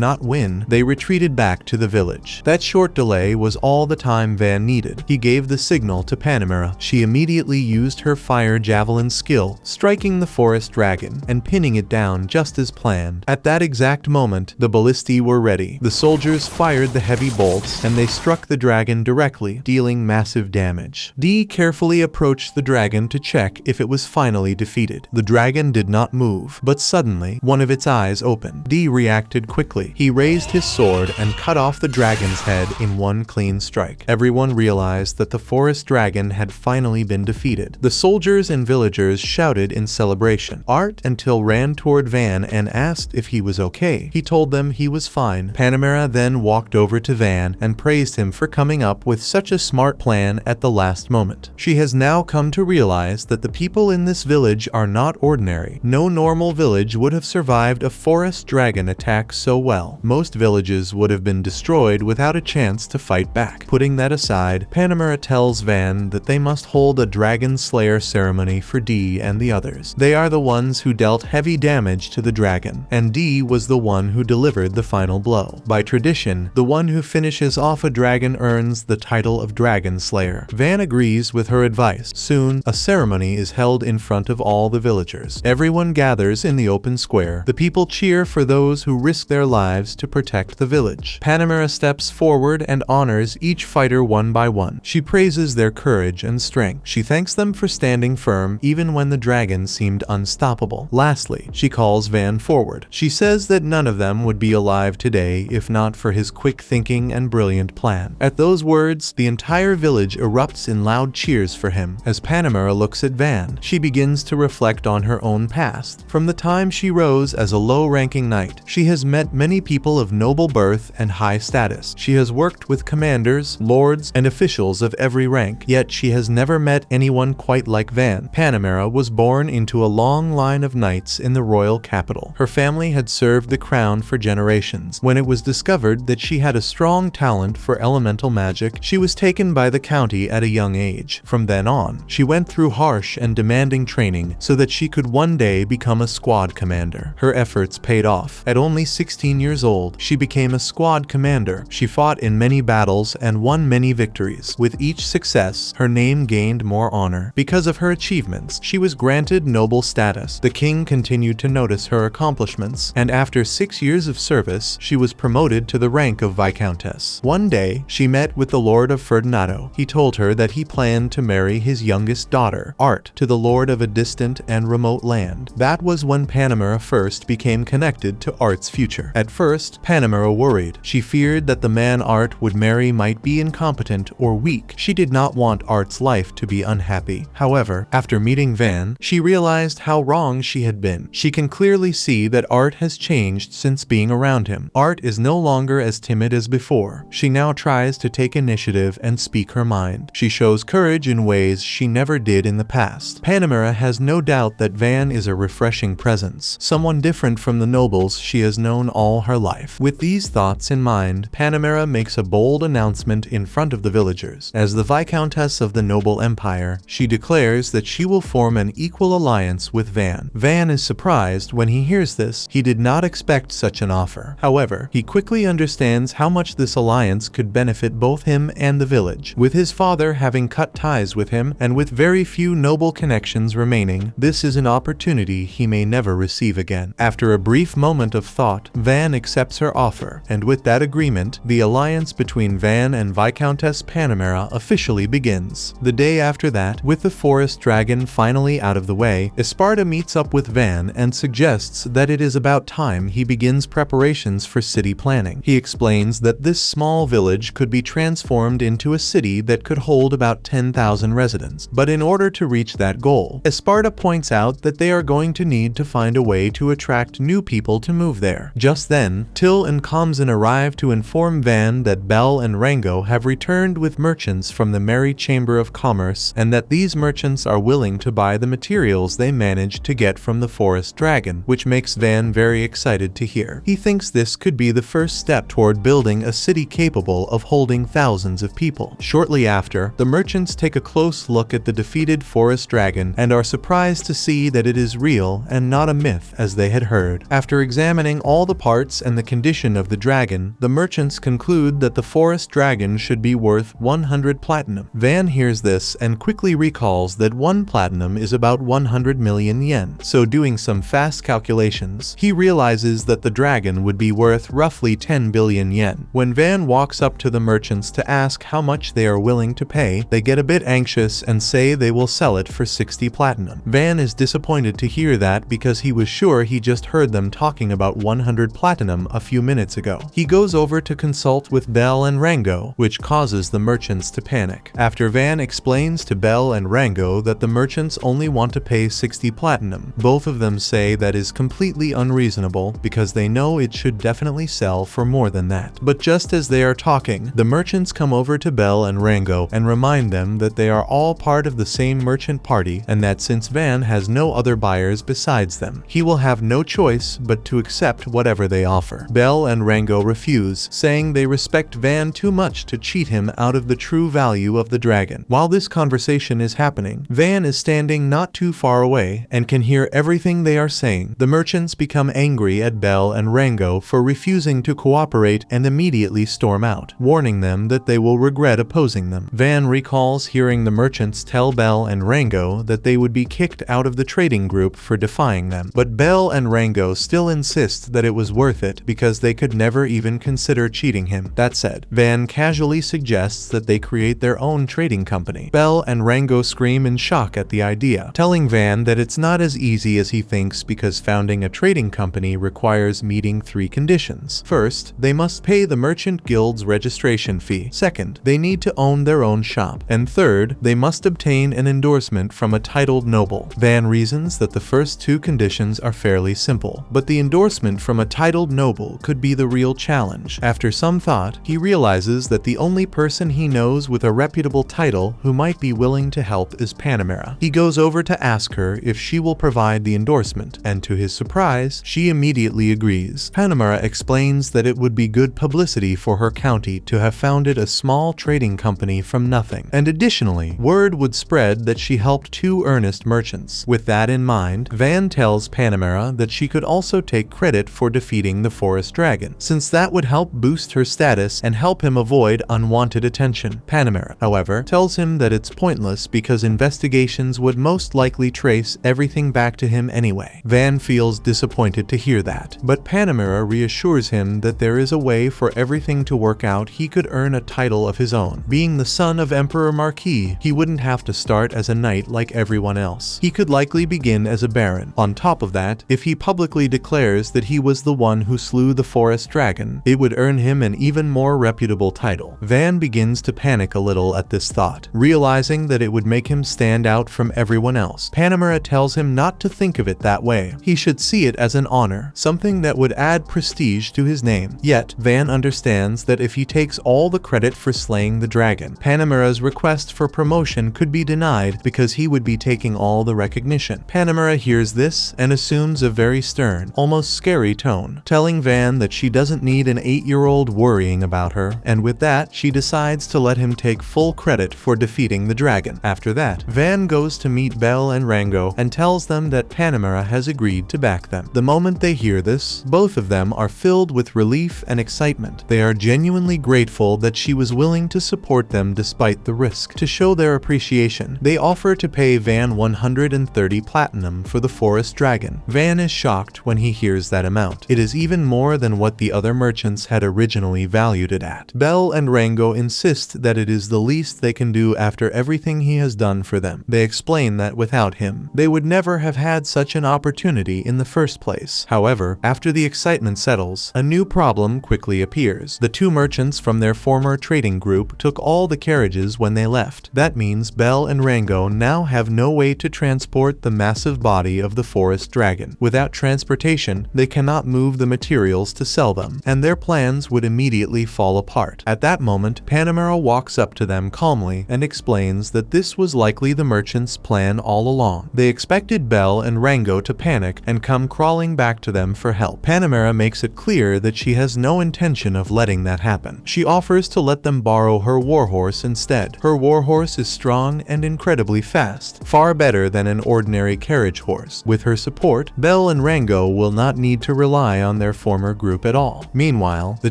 Speaker 1: not win, they retreated back to the village. That short delay was all the time Van needed. He gave the signal to Panamera. She immediately used her fire javelin skill, striking the forest dragon and pinning it down just as planned. At that exact moment, the ballistae were ready. The soldiers fired the heavy bolts and they struck the dragon directly, dealing massive damage. Dee carefully approached the dragon to check if it was finally defeated. The dragon did not move, but suddenly, one of its eyes opened. Dee reacted quickly. He raised his sword and cut off the dragon's head in one clean strike. Everyone realized that the forest dragon had finally been defeated. The soldiers and villagers shouted in celebration. Art and Till ran toward Van and asked if he was okay. He told them he was fine. Panamera then walked over to Van and praised him for coming up with such a smart plan at the last moment. She has now come to realize that the people in this village are not ordinary. No normal village would have survived a forest dragon attack so well. Most villages would have been destroyed without a chance to fight back. Putting that aside, Panamera tells Van that they must hold a dragon slayer ceremony for Dee and the others. They are the ones who dealt heavy damage to the dragon, and Dee was the one who delivered the final blow. By tradition, the one who finishes off a dragon earns the title of Dragon Slayer. Van agrees with her advice. Soon, a ceremony is held in front of all the villagers. Everyone gathers in the open square. The people cheer for those who risk their lives to protect the village. Panamera steps forward and honors each fighter one by one. She praises their courage and strength. She thanks them for standing firm even when the dragon seemed unstoppable. Lastly, she calls Van forward. She says that none of them would be alive today if not for his quick thinking and brilliant plan. At those words, the entire village erupts in loud cheers for him. As Panamera looks at Van, she begins to reflect on her own past. From the time she rose as a low-ranking knight, she has met many people of noble birth and high status. She has worked with commanders, lords, and officials of every rank, yet she has never met anyone quite like Van. Panamera was born into a long line of knights in the royal capital. Her family had served the crown for generations. When it was discovered that she had a strong talent for elemental magic, she was taken by the county at a young age. From then on, she went through harsh and demanding training so that she could one day become a squad commander. Her efforts paid off. At only 16 years old, she became a squad commander. She fought in many battles and won many victories. With each success, her name gained more honor. Because of her achievements, she was granted noble status. The king continued to notice her accomplishments, and after 6 years of service, she was promoted to the rank of Viscountess. One day, she met with the Lord of Ferdinando. He told her that he planned to marry his youngest daughter, Art, to the lord of a distant and remote land. That was when Panamera first became connected to Art's future. At first, Panamera worried. She feared that the man Art would marry might be incompetent or weak. She did not want Art's life to be unhappy. However, after meeting Van, she realized how wrong she had been. She can clearly see that Art has changed since being around him. Art is no longer as timid as before. She now tries to take initiative and speak her mind. She shows courage in ways she never did in the past. Panamera has no doubt that Van is a refreshing presence, someone different from the nobles she has known all her life. With these thoughts in mind, Panamera makes a bold announcement in front of the villagers. As the Viscountess of the noble empire, she declares that she will form an equal alliance with Van. Van is surprised when he hears this. He did not expect such an offer. However, he quickly understands how much this alliance could benefit both him and the village. With his father having cut ties with him, and with very few noble connections remaining, this is an opportunity he may never receive again. After a brief moment of thought, Van accepts her offer, and with that agreement, the alliance between Van and Viscountess Panamera officially begins. The day after that, with the forest dragon finally out of the way, Esparta meets up with Van and suggests that it is about time he begins preparations for city planning. He explains that this small village could be transformed into a city that could hold about 10,000 residents. But in order to reach that goal, Esparta points out that they are going to need to find a way to attract new people to move there. Just then, Till and Kamzan arrive to inform Van that Bel and Rango have returned with merchants from the Merry Chamber of of commerce and that these merchants are willing to buy the materials they managed to get from the forest dragon, which makes Van very excited to hear. He thinks this could be the first step toward building a city capable of holding thousands of people. Shortly after, the merchants take a close look at the defeated forest dragon and are surprised to see that it is real and not a myth as they had heard. After examining all the parts and the condition of the dragon, the merchants conclude that the forest dragon should be worth 100 platinum. Van hears this and quickly recalls that 1 platinum is about 100 million yen, so doing some fast calculations, he realizes that the dragon would be worth roughly 10 billion yen. When Van walks up to the merchants to ask how much they are willing to pay, they get a bit anxious and say they will sell it for 60 platinum. Van is disappointed to hear that because he was sure he just heard them talking about 100 platinum a few minutes ago. He goes over to consult with Bell and Rango, which causes the merchants to panic. After Van explains to Bell and Rango that the merchants only want to pay 60 platinum, both of them say that is completely unreasonable because they know it should definitely sell for more than that. But just as they are talking, the merchants come over to Bell and Rango and remind them that they are all part of the same merchant party and that since Van has no other buyers besides them, he will have no choice but to accept whatever they offer. Bell and Rango refuse, saying they respect Van too much to cheat him out of the true value of the dragon. While this conversation is happening, Van is standing not too far away and can hear everything they are saying. The merchants become angry at Bell and Rango for refusing to cooperate and immediately storm out, warning them that they will regret opposing them. Van recalls hearing the merchants tell Bell and Rango that they would be kicked out of the trading group for defying them, but Bell and Rango still insist that it was worth it because they could never even consider cheating him. That said, Van casually suggests that they create their own trading company. Bell and Rango scream in shock at the idea, telling Van that it's not as easy as he thinks because founding a trading company requires meeting 3 conditions. First, they must pay the Merchant Guild's registration fee. Second, they need to own their own shop. And third, they must obtain an endorsement from a titled noble. Van reasons that the first 2 conditions are fairly simple, but the endorsement from a titled noble could be the real challenge. After some thought, he realizes that the only person he knows with a reputable title who might be willing to help is Panamera. He goes over to ask her if she will provide the endorsement, and to his surprise, she immediately agrees. Panamera explains that it would be good publicity for her county to have founded a small trading company from nothing, and additionally, word would spread that she helped 2 earnest merchants. With that in mind, Van tells Panamera that she could also take credit for defeating the forest dragon, since that would help boost her status and help him avoid unwanted attention. Panamera, however, tells him that it's pointless because investigations would most likely trace everything back to him anyway. Van feels disappointed to hear that, but Panamera reassures him that there is a way for everything to work out. He could earn a title of his own. Being the son of Emperor Marquis, he wouldn't have to start as a knight like everyone else. He could likely begin as a baron. On top of that, if he publicly declares that he was the one who slew the forest dragon, it would earn him an even more reputable title. Van begins to panic a little at this thought, realizing that it would make him stand out from everyone else. Panamera tells him not to think of it that way. He should see it as an honor, something that would add prestige to his name. Yet, Van understands that if he takes all the credit for slaying the dragon, Panamera's request for promotion could be denied because he would be taking all the recognition. Panamera hears this and assumes a very stern, almost scary tone, telling Van that she doesn't need an 8-year-old worrying about her, and with that, she decides to let him take full credit for defeating the dragon. After that, Van goes to meet Bell and Rango and tells them that Panamera has agreed to back them. The moment they hear this, both of them are filled with relief and excitement. They are genuinely grateful that she was willing to support them despite the risk. To show their appreciation, they offer to pay Van 130 platinum for the forest dragon. Van is shocked when he hears that amount. It is even more than what the other merchants had originally valued it at. Bell and Rango insist that it is the least they can do after everything he has done for them. They explain that without him, they would never have had such an opportunity in the first place. However, after the excitement settles, a new problem quickly appears. The 2 merchants from their former trading group took all the carriages when they left. That means Bell and Rango now have no way to transport the massive body of the forest dragon. Without transportation, they cannot move the materials to sell them, and their plans would immediately fall apart. At that moment, Panamera walks up to them calmly and explains that this was likely the merchant's plan all along. They expected Belle and Rango to panic and come crawling back to them for help. Panamera makes it clear that she has no intention of letting that happen. She offers to let them borrow her warhorse instead. Her warhorse is strong and incredibly fast, far better than an ordinary carriage horse. With her support, Belle and Rango will not need to rely on their former group at all. Meanwhile, the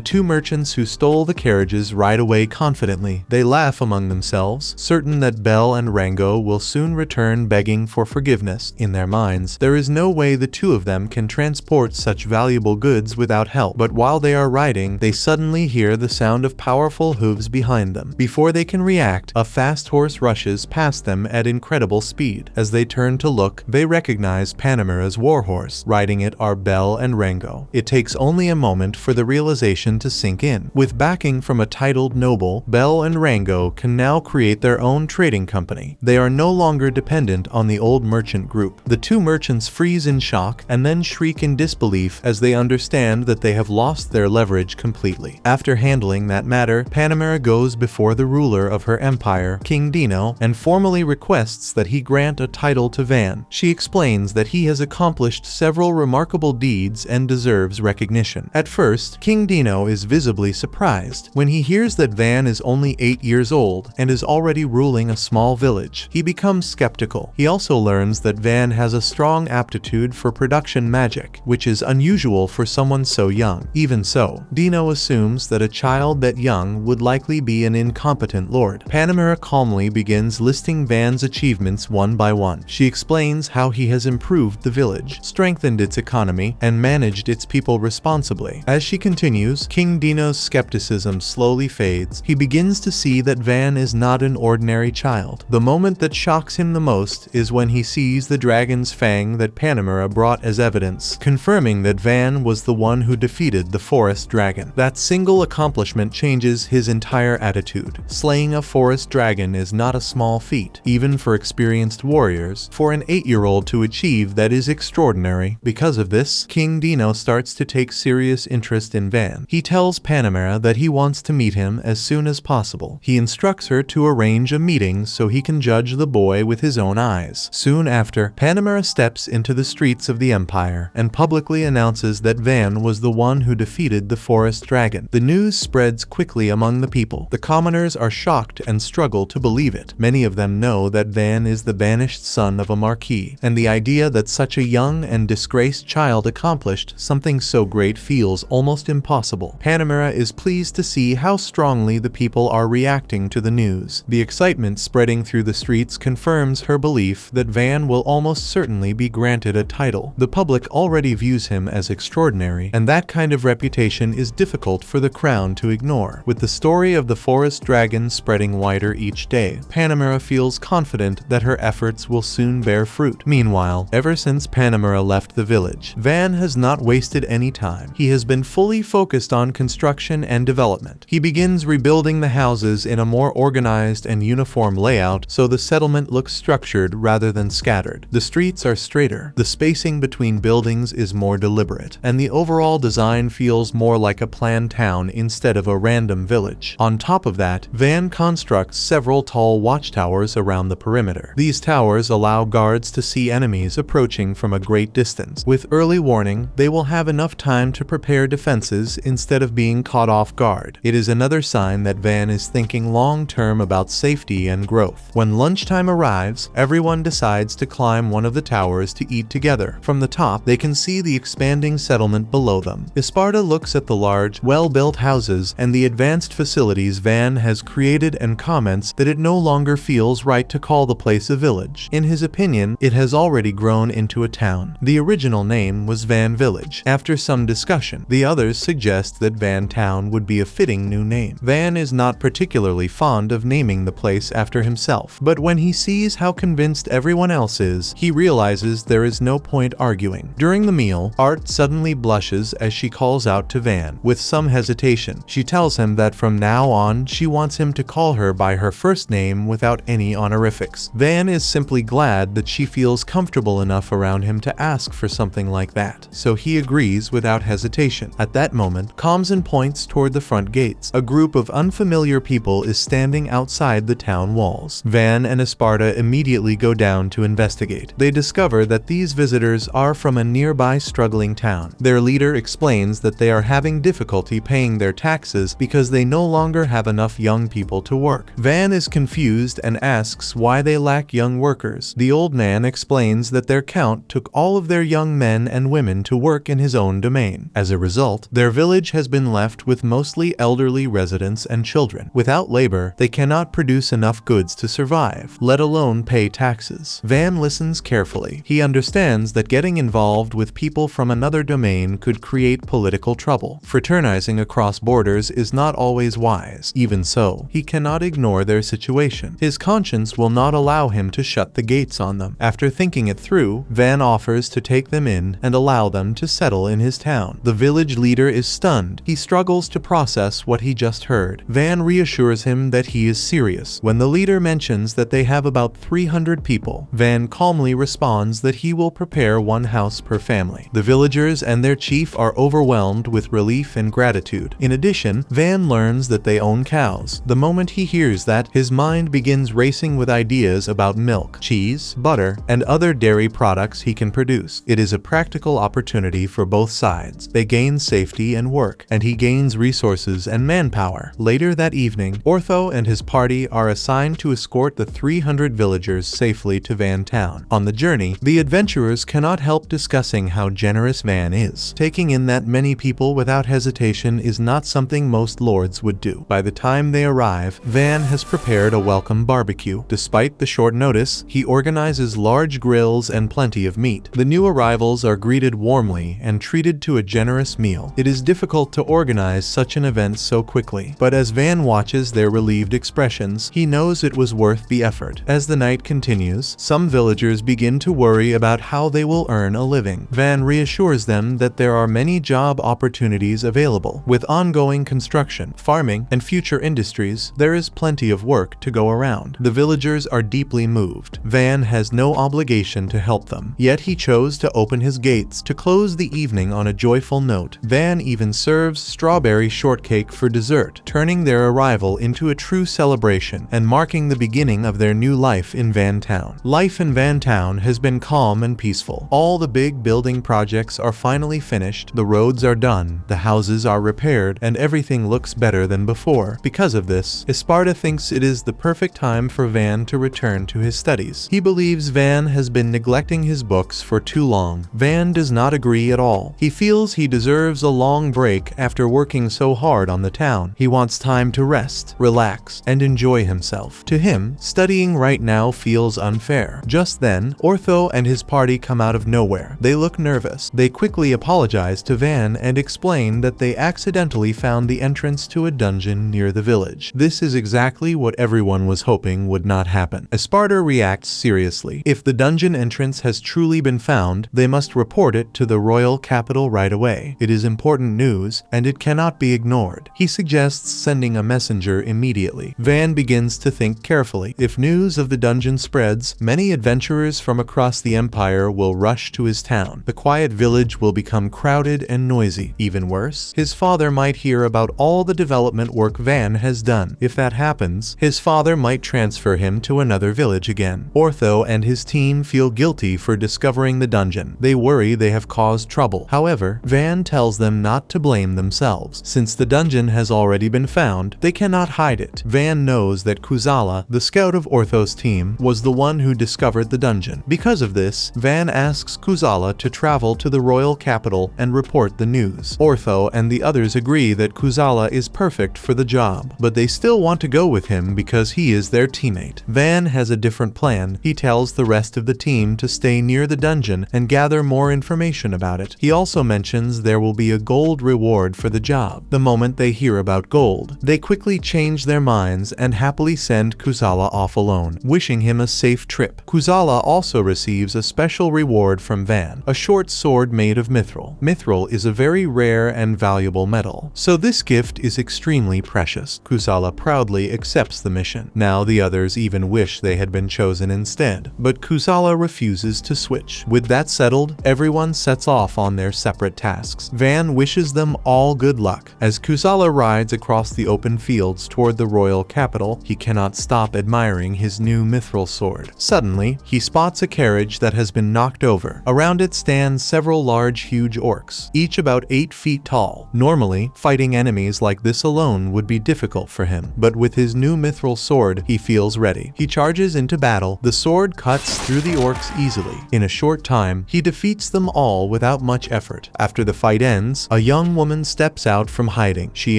Speaker 1: two merchants who stole the carriages ride away confidently. They laugh among themselves, certain that Belle and Rango will soon return begging for forgiveness. In their minds, there is no way the two of them can transport such valuable goods without help. But while they are riding, they suddenly hear the sound of powerful hooves behind them. Before they can react, a fast horse rushes past them at incredible speed. As they turn to look, they recognize Panamera's warhorse. Riding it are Belle and Rango. It takes only a moment for the realization to sink in. With backing from a titled noble, Belle and Rango can now create their own trading company. They are no longer dependent on the old merchant group. The two merchants freeze in shock and then shriek in disbelief as they understand that they have lost their leverage completely. After handling that matter, Panamera goes before the ruler of her empire, King Dino, and formally requests that he grant a title to Van. She explains that he has accomplished several remarkable deeds and deserves recognition. At first, King Dino is visibly surprised when he hears that Van is only 8 years old and is already ruling a small village. He becomes skeptical. He also learns that Van has a strong aptitude for production magic, which is unusual for someone so young. Even so, Dino assumes that a child that young would likely be an incompetent lord. Panamera calmly begins listing Van's achievements one by one. She explains how he has improved the village, strengthened its economy, and managed its people responsibly. As she continues, King Dino's skepticism slowly fades. He begins to see that Van is not an ordinary child. The moment that shocks him the most is when he sees the dragon's fang that Panamera brought as evidence, confirming that Van was the one who defeated the forest dragon. That single accomplishment changes his entire attitude. Slaying a forest dragon is not a small feat, even for experienced warriors. For an 8-year-old to achieve that is extraordinary. Because of this, King Dino starts to take serious interest in Van. He tells Panamera that he wants to meet him as soon as possible. He instructs her to arrange a meeting so he can judge the boy with his own eyes. Soon after, Panamera steps into the streets of the empire and publicly announces that Van was the one who defeated the forest dragon. The news spreads quickly among the people. The commoners are shocked and struggle to believe it. Many of them know that Van is the banished son of a marquis, and the idea that such a young and disgraced child accomplished something so great feels almost impossible. Panamera is pleased to see how strongly the people are reacting to the news. The excitement spreading through the streets confirms her belief that Van will almost certainly be granted a title. The public already views him as extraordinary, and that kind of reputation is difficult for the crown to ignore. With the story of the forest dragon spreading wider each day, Panamera feels confident that her efforts will soon bear fruit. Meanwhile, ever since Panamera left the village, Van has not wasted any time. He has been fully focused on construction and development. He begins rebuilding the houses in a more organized and uniform layout so the settlement looks structured rather than scattered. The streets are straighter, the spacing between buildings is more deliberate, and the overall design feels more like a planned town instead of a random village. On top of that, Van constructs several tall watchtowers around the perimeter. These towers allow guards to see enemies approaching from a great distance. With early warning, they will have enough time to prepare defenses instead of being caught off guard. It is another sign that Van is thinking long-term about safety and growth. When lunchtime arrives, everyone decides to climb one of the towers to eat together. From the top, they can see the expanding settlement below them. Esparta looks at the large, well-built houses and the advanced facilities Van has created and comments that it no longer feels right to call the place a village. In his opinion, it has already grown into a town. The original name was Van Village. After some discussion, the others suggest that Van Town would be a fitting new name. Van is not particularly fond of naming the place after himself, but when he sees how convinced everyone else is, he realizes there is no point arguing. During the meal, Art suddenly blushes as she calls out to Van. With some hesitation, she tells him that from now on, she wants him to call her by her first name without any honorifics. Van is simply glad that she feels comfortable enough around him to ask for something like that, so he agrees without hesitation. At that moment, Kamzan points toward the front gates. A group of unfamiliar people is standing outside outside the town walls. Van and Esparta immediately go down to investigate. They discover that these visitors are from a nearby struggling town. Their leader explains that they are having difficulty paying their taxes because they no longer have enough young people to work. Van is confused and asks why they lack young workers. The old man explains that their count took all of their young men and women to work in his own domain. As a result, their village has been left with mostly elderly residents and children. Without labor, they cannot produce enough goods to survive, let alone pay taxes. Van listens carefully. He understands that getting involved with people from another domain could create political trouble. Fraternizing across borders is not always wise. Even so, he cannot ignore their situation. His conscience will not allow him to shut the gates on them. After thinking it through, Van offers to take them in and allow them to settle in his town. The village leader is stunned. He struggles to process what he just heard. Van reassures him that he is serious. When the leader mentions that they have about 300 people, Van calmly responds that he will prepare one house per family. The villagers and their chief are overwhelmed with relief and gratitude. In addition, Van learns that they own cows. The moment he hears that, his mind begins racing with ideas about milk, cheese, butter, and other dairy products he can produce. It is a practical opportunity for both sides. They gain safety and work, and he gains resources and manpower. Later that evening, Ortho and his party are assigned to escort the 300 villagers safely to Van Town. On the journey, the adventurers cannot help discussing how generous Van is. Taking in that many people without hesitation is not something most lords would do. By the time they arrive, Van has prepared a welcome barbecue. Despite the short notice, he organizes large grills and plenty of meat. The new arrivals are greeted warmly and treated to a generous meal. It is difficult to organize such an event so quickly, but as Van watches their relieved expressions, he knows it was worth the effort. As the night continues, some villagers begin to worry about how they will earn a living. Van reassures them that there are many job opportunities available. With ongoing construction, farming, and future industries, there is plenty of work to go around. The villagers are deeply moved. Van has no obligation to help them, yet he chose to open his gates to close the evening on a joyful note. Van even serves strawberry shortcake for dessert, turning their arrival into a true celebration and marking the beginning of their new life in Van Town. Life in Van Town has been calm and peaceful. All the big building projects are finally finished, the roads are done, the houses are repaired, and everything looks better than before. Because of this, Esparta thinks it is the perfect time for Van to return to his studies. He believes Van has been neglecting his books for too long. Van does not agree at all. He feels he deserves a long break after working so hard on the town. He wants time to rest, relax, and enjoy himself. To him, studying right now feels unfair. Just then, Ortho and his party come out of nowhere. They look nervous. They quickly apologize to Van and explain that they accidentally found the entrance to a dungeon near the village. This is exactly what everyone was hoping would not happen. Esparta reacts seriously. If the dungeon entrance has truly been found, they must report it to the royal capital right away. It is important news, and it cannot be ignored. He suggests sending a messenger immediately. Van begins to think carefully. If news of the dungeon spreads, many adventurers from across the empire will rush to his town. The quiet village will become crowded and noisy. Even worse, his father might hear about all the development work Van has done. If that happens, his father might transfer him to another village again. Ortho and his team feel guilty for discovering the dungeon. They worry they have caused trouble. However, Van tells them not to blame themselves. Since the dungeon has already been found, they cannot hide it. Van knows that Kuzala, the scout of Ortho's team, was the one who discovered the dungeon. Because of this, Van asks Kuzala to travel to the royal capital and report the news. Ortho and the others agree that Kuzala is perfect for the job, but they still want to go with him because he is their teammate. Van has a different plan. He tells the rest of the team to stay near the dungeon and gather more information about it. He also mentions there will be a gold reward for the job. The moment they hear about gold, they quickly change their minds and happily send Kuzala off alone, wishing him a safe trip. Kuzala also receives a special reward from Van, a short sword made of mithril. Mithril is a very rare and valuable metal, so this gift is extremely precious. Kuzala proudly accepts the mission. Now the others even wish they had been chosen instead, but Kuzala refuses to switch. With that settled, everyone sets off on their separate tasks. Van wishes them all good luck. As Kuzala rides across the open fields toward the royal capital, he cannot stop admiring his new mithril sword. Suddenly, he spots a carriage that has been knocked over. Around it stand several huge orcs, each about 8 feet tall. Normally, fighting enemies like this alone would be difficult for him, but with his new mithril sword, he feels ready. He charges into battle. The sword cuts through the orcs easily. In a short time, he defeats them all without much effort. After the fight ends, a young woman steps out from hiding. She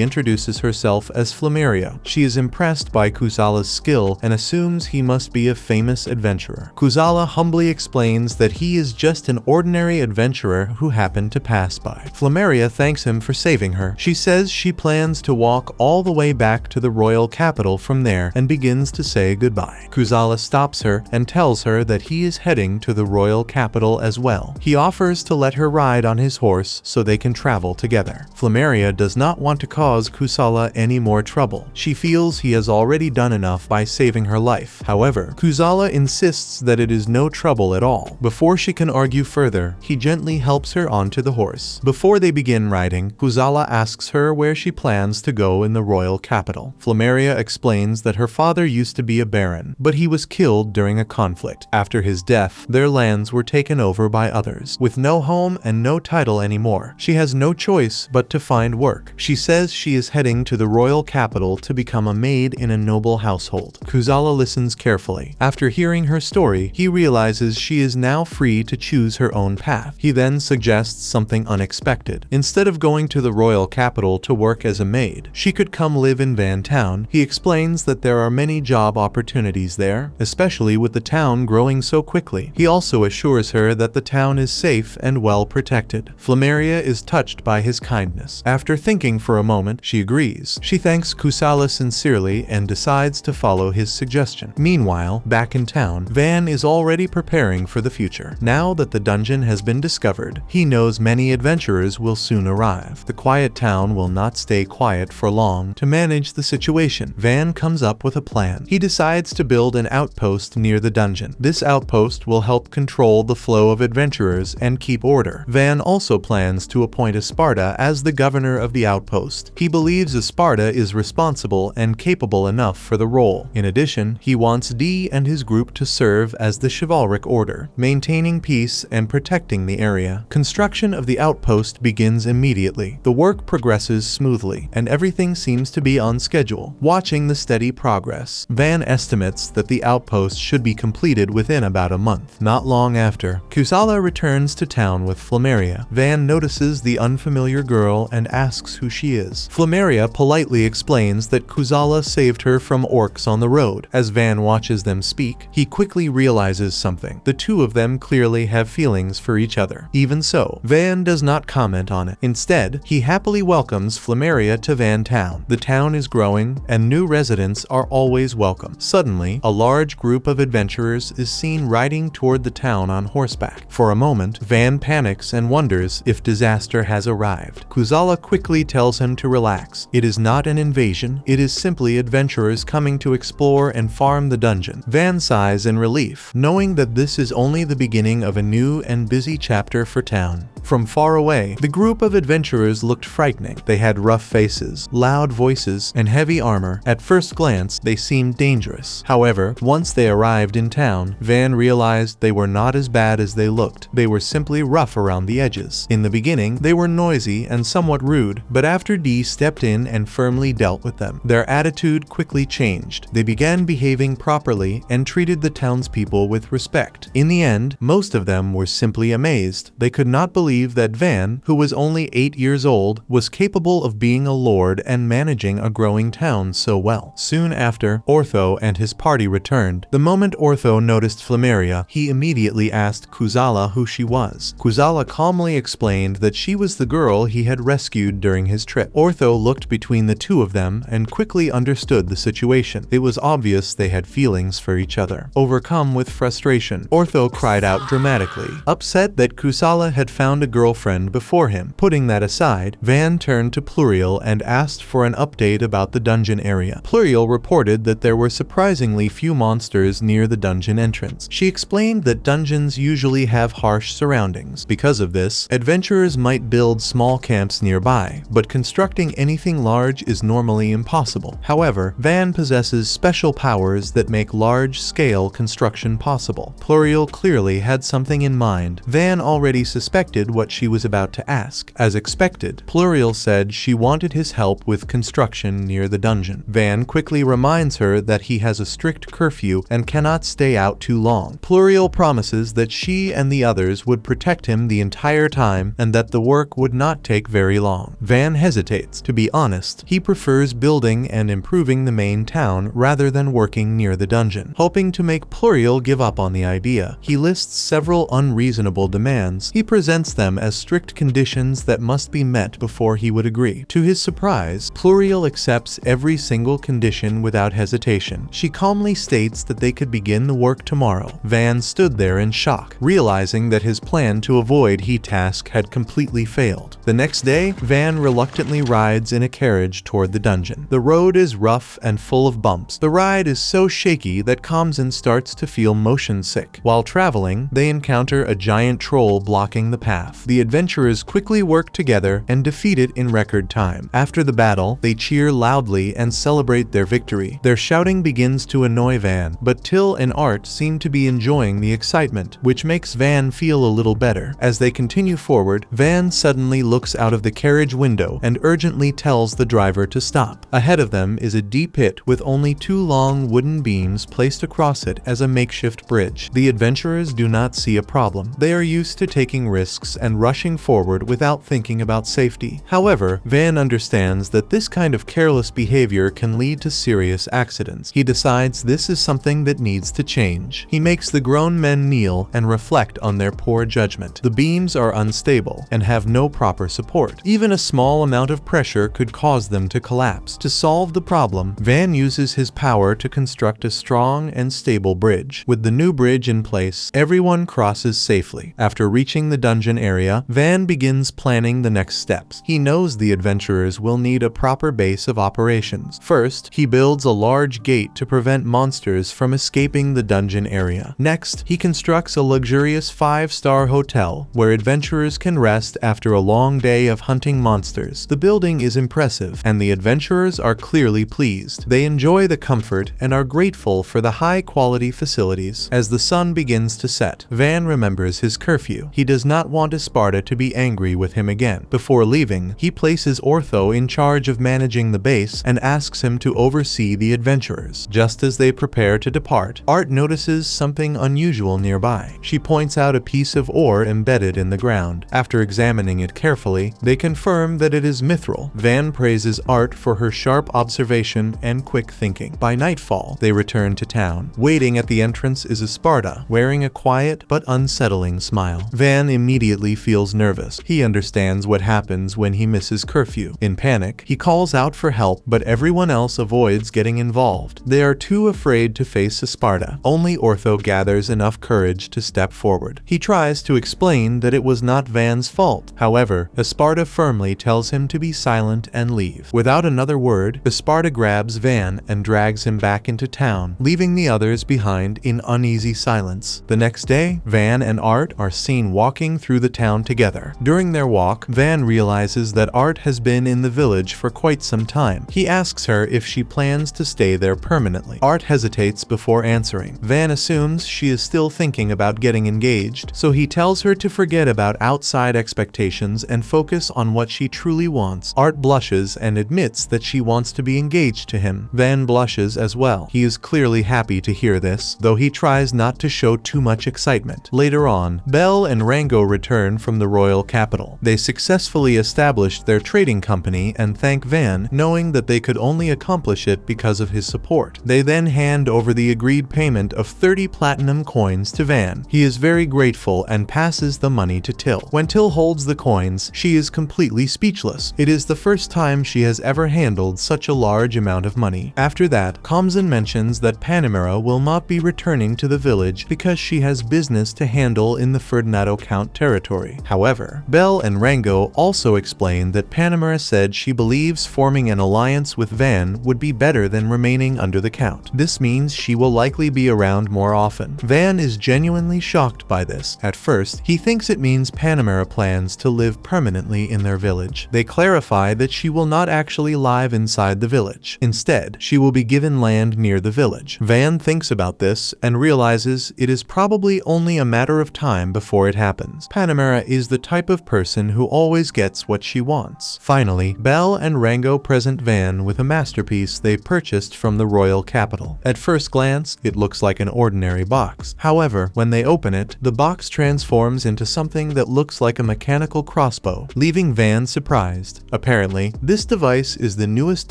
Speaker 1: introduces herself as Flameria. She is impressed by Kuzala's skill and assumes he must be a famous adventurer. Kuzala humbly explains that he is just an ordinary adventurer who happened to pass by. Flameria thanks him for saving her. She says she plans to walk all the way back to the royal capital from there and begins to say goodbye. Kuzala stops her and tells her that he is heading to the royal capital as well. He offers to let her ride on his horse so they can travel together. Flameria does not want to cause Kuzala any more trouble. She feels he has already done enough by saving her life. However, Kuzala insists that it is no trouble at all. Before she can argue further, he gently helps her onto the horse. Before they begin riding, Kuzala asks her where she plans to go in the royal capital. Flameria explains that her father used to be a baron, but he was killed during a conflict. After his death, their lands were taken over by others. With no home and no title anymore, she has no choice but to find work. She says she is heading to the royal capital to become a maid in a noble household. Kuzala listens carefully. After hearing her story, he realizes she is now free to choose her own path. He then suggests something unexpected. Instead of going to the royal capital to work as a maid, she could come live in Van Town. He explains that there are many job opportunities there, especially with the town growing so quickly. He also assures her that the town is safe and well protected. Flameria is touched by his kindness. After thinking for a moment, she agrees. She thanks Kuzala sincerely and decides to follow his suggestion. Meanwhile, back in town, Van is already preparing for the future. Now that the dungeon has been discovered, he knows many adventurers will soon arrive. The quiet town will not stay quiet for long. To manage the situation, Van comes up with a plan. He decides to build an outpost near the dungeon. This outpost will help control the flow of adventurers and keep order. Van also plans to appoint a Sparta as the governor of the outpost. He believes a Sparta is responsible and capable enough for the role. In addition, he wants D and his group to serve as the chivalric order, maintaining peace and protecting the area. Construction of the outpost begins immediately. The work progresses smoothly, and everything seems to be on schedule. Watching the steady progress, Van estimates that the outpost should be completed within about a month. Not long after, Kuzala returns to town with Flameria. Van notices the unfamiliar girl and asks who she is. Flameria politely explains that Kuzala saved her from orcs on the road. As Van watches them speak, he quickly realizes something. The two of them clearly have feelings for each other. Even so, Van does not comment on it. Instead, he happily welcomes Flameria to Van Town. The town is growing, and new residents are always welcome. Suddenly, a large group of adventurers is seen riding toward the town on horseback. For a moment, Van panics and wonders if disaster has arrived. Kuzala quickly tells him to relax. It is not an invasion, it is simply adventurers coming to explore and farm the dungeon. Van sighs in relief, knowing that this is only the beginning of a new and busy chapter for town. From far away, the group of adventurers looked frightening. They had rough faces, loud voices, and heavy armor. At first glance, they seemed dangerous. However, once they arrived in town, Van realized they were not as bad as they looked. They were simply rough around the edges. In the beginning, they were noisy and somewhat rude, but after D stepped in and firmly dealt with them, their attitude quickly changed. They began behaving properly and treated the townspeople with respect. In the end, most of them were simply amazed. They could not believe that Van, who was only 8 years old, was capable of being a lord and managing a growing town so well. Soon after, Ortho and his party returned. The moment Ortho noticed Flameria, he immediately asked Kuzala who she was. Kuzala calmly explained that she was the girl he had rescued during his trip. Ortho looked between the two of them and quickly understood the situation. It was obvious they had feelings for each other. Overcome with frustration, Ortho cried out dramatically, upset that Kuzala had found a girlfriend before him. Putting that aside, Van turned to Pluriel and asked for an update about the dungeon area. Pluriel reported that there were surprisingly few monsters near the dungeon entrance. She explained that dungeons usually have harsh surroundings. Because of this, adventurers might build small camps nearby, but constructing anything large is normally impossible. However, However, Van possesses special powers that make large-scale construction possible. Pluriel clearly had something in mind. Van already suspected what she was about to ask. As expected, Pluriel said she wanted his help with construction near the dungeon. Van quickly reminds her that he has a strict curfew and cannot stay out too long. Pluriel promises that she and the others would protect him the entire time and that the work would not take very long. Van hesitates. To be honest, he prefers building and improving the main town rather than working near the dungeon. Hoping to make Pluriel give up on the idea, he lists several unreasonable demands. He presents them as strict conditions that must be met before he would agree. To his surprise, Pluriel accepts every single condition without hesitation. She calmly states that they could begin the work tomorrow. Van stood there in shock, realizing that his plan to avoid heat task had completely failed. The next day, Van reluctantly rides in a carriage toward the dungeon. The road is rough and full of bumps. The ride is so shaky that Kamzin starts to feel motion sick. While traveling, they encounter a giant troll blocking the path. The adventurers quickly work together and defeat it in record time. After the battle, they cheer loudly and celebrate their victory. Their shouting begins to annoy Van, but Till and Art seem to be enjoying the excitement, which makes Van feel a little better. As they continue forward, Van suddenly looks out of the carriage window and urgently tells the driver to stop. Ahead of them is a deep pit with only two long wooden beams placed across it as a makeshift bridge. The adventurers do not see a problem. They are used to taking risks and rushing forward without thinking about safety. However, Van understands that this kind of careless behavior can lead to serious accidents. He decides this is something that needs to change. He makes the grown men kneel and reflect on their poor judgment. The beams are unstable and have no proper support. Even a small amount of pressure could cause them to collapse. To solve the problem, Van uses his power to construct a strong and stable bridge. With the new bridge in place, everyone crosses safely. After reaching the dungeon area, Van begins planning the next steps. He knows the adventurers will need a proper base of operations. First, he builds a large gate to prevent monsters from escaping the dungeon area. Next, he constructs a luxurious 5-star hotel where adventurers can rest after a long day of hunting monsters. The building is impressive, and the adventurers are clearly pleased. They enjoy the comfort and are grateful for the high-quality facilities. As the sun begins to set, Van remembers his curfew. He does not want Esparta to be angry with him again. Before leaving, he places Ortho in charge of managing the base and asks him to oversee the adventurers. Just as they prepare to depart, Art notices something unusual nearby. She points out a piece of ore embedded in the ground. After examining it carefully, they confirm that it is mithril. Van praises Art for her sharp observation and quick thinking. By nightfall, they return to town. Waiting at the entrance is Esparta, wearing a quiet but unsettling smile. Van immediately feels nervous. He understands what happens when he misses curfew. In panic, he calls out for help, but everyone else avoids getting involved. They are too afraid to face Esparta. Only Ortho gathers enough courage to step forward. He tries to explain that it was not Van's fault. However, Esparta firmly tells him to be silent and leave. Without another word, Esparta grabs Van and drags him back into town, leaving the others behind in uneasy silence. The next day, Van and Art are seen walking through the town together. During their walk, Van realizes that Art has been in the village for quite some time. He asks her if she plans to stay there permanently. Art hesitates before answering. Van assumes she is still thinking about getting engaged, so he tells her to forget about outside expectations and focus on what she truly wants. Art blushes and admits that she wants to be engaged to him. Van blushes as well. He is clearly happy to hear this, though he tries not to show too much excitement. Later on, Belle and Rango return from the royal capital. They successfully established their trading company and thank Van, knowing that they could only accomplish it because of his support. They then hand over the agreed payment of 30 platinum coins to Van. He is very grateful and passes the money to Till. When Till holds the coins, she is completely speechless. It is the first time she has ever handled such a large amount of money. After that, Kamzin mentions that Panamera will not be returning to the village because she has business to handle in the Ferdinando Count territory. However, Belle and Rango also explain that Panamera said she believes forming an alliance with Van would be better than remaining under the Count. This means she will likely be around more often. Van is genuinely shocked by this. At first, he thinks it means Panamera plans to live permanently in their village. They clarify that she will not actually live inside the village. village. Instead, she will be given land near the village. Van thinks about this and realizes it is probably only a matter of time before it happens. Panamera is the type of person who always gets what she wants. Finally, Belle and Rango present Van with a masterpiece they purchased from the royal capital. At first glance, it looks like an ordinary box. However, when they open it, the box transforms into something that looks like a mechanical crossbow, leaving Van surprised. Apparently, this device is the newest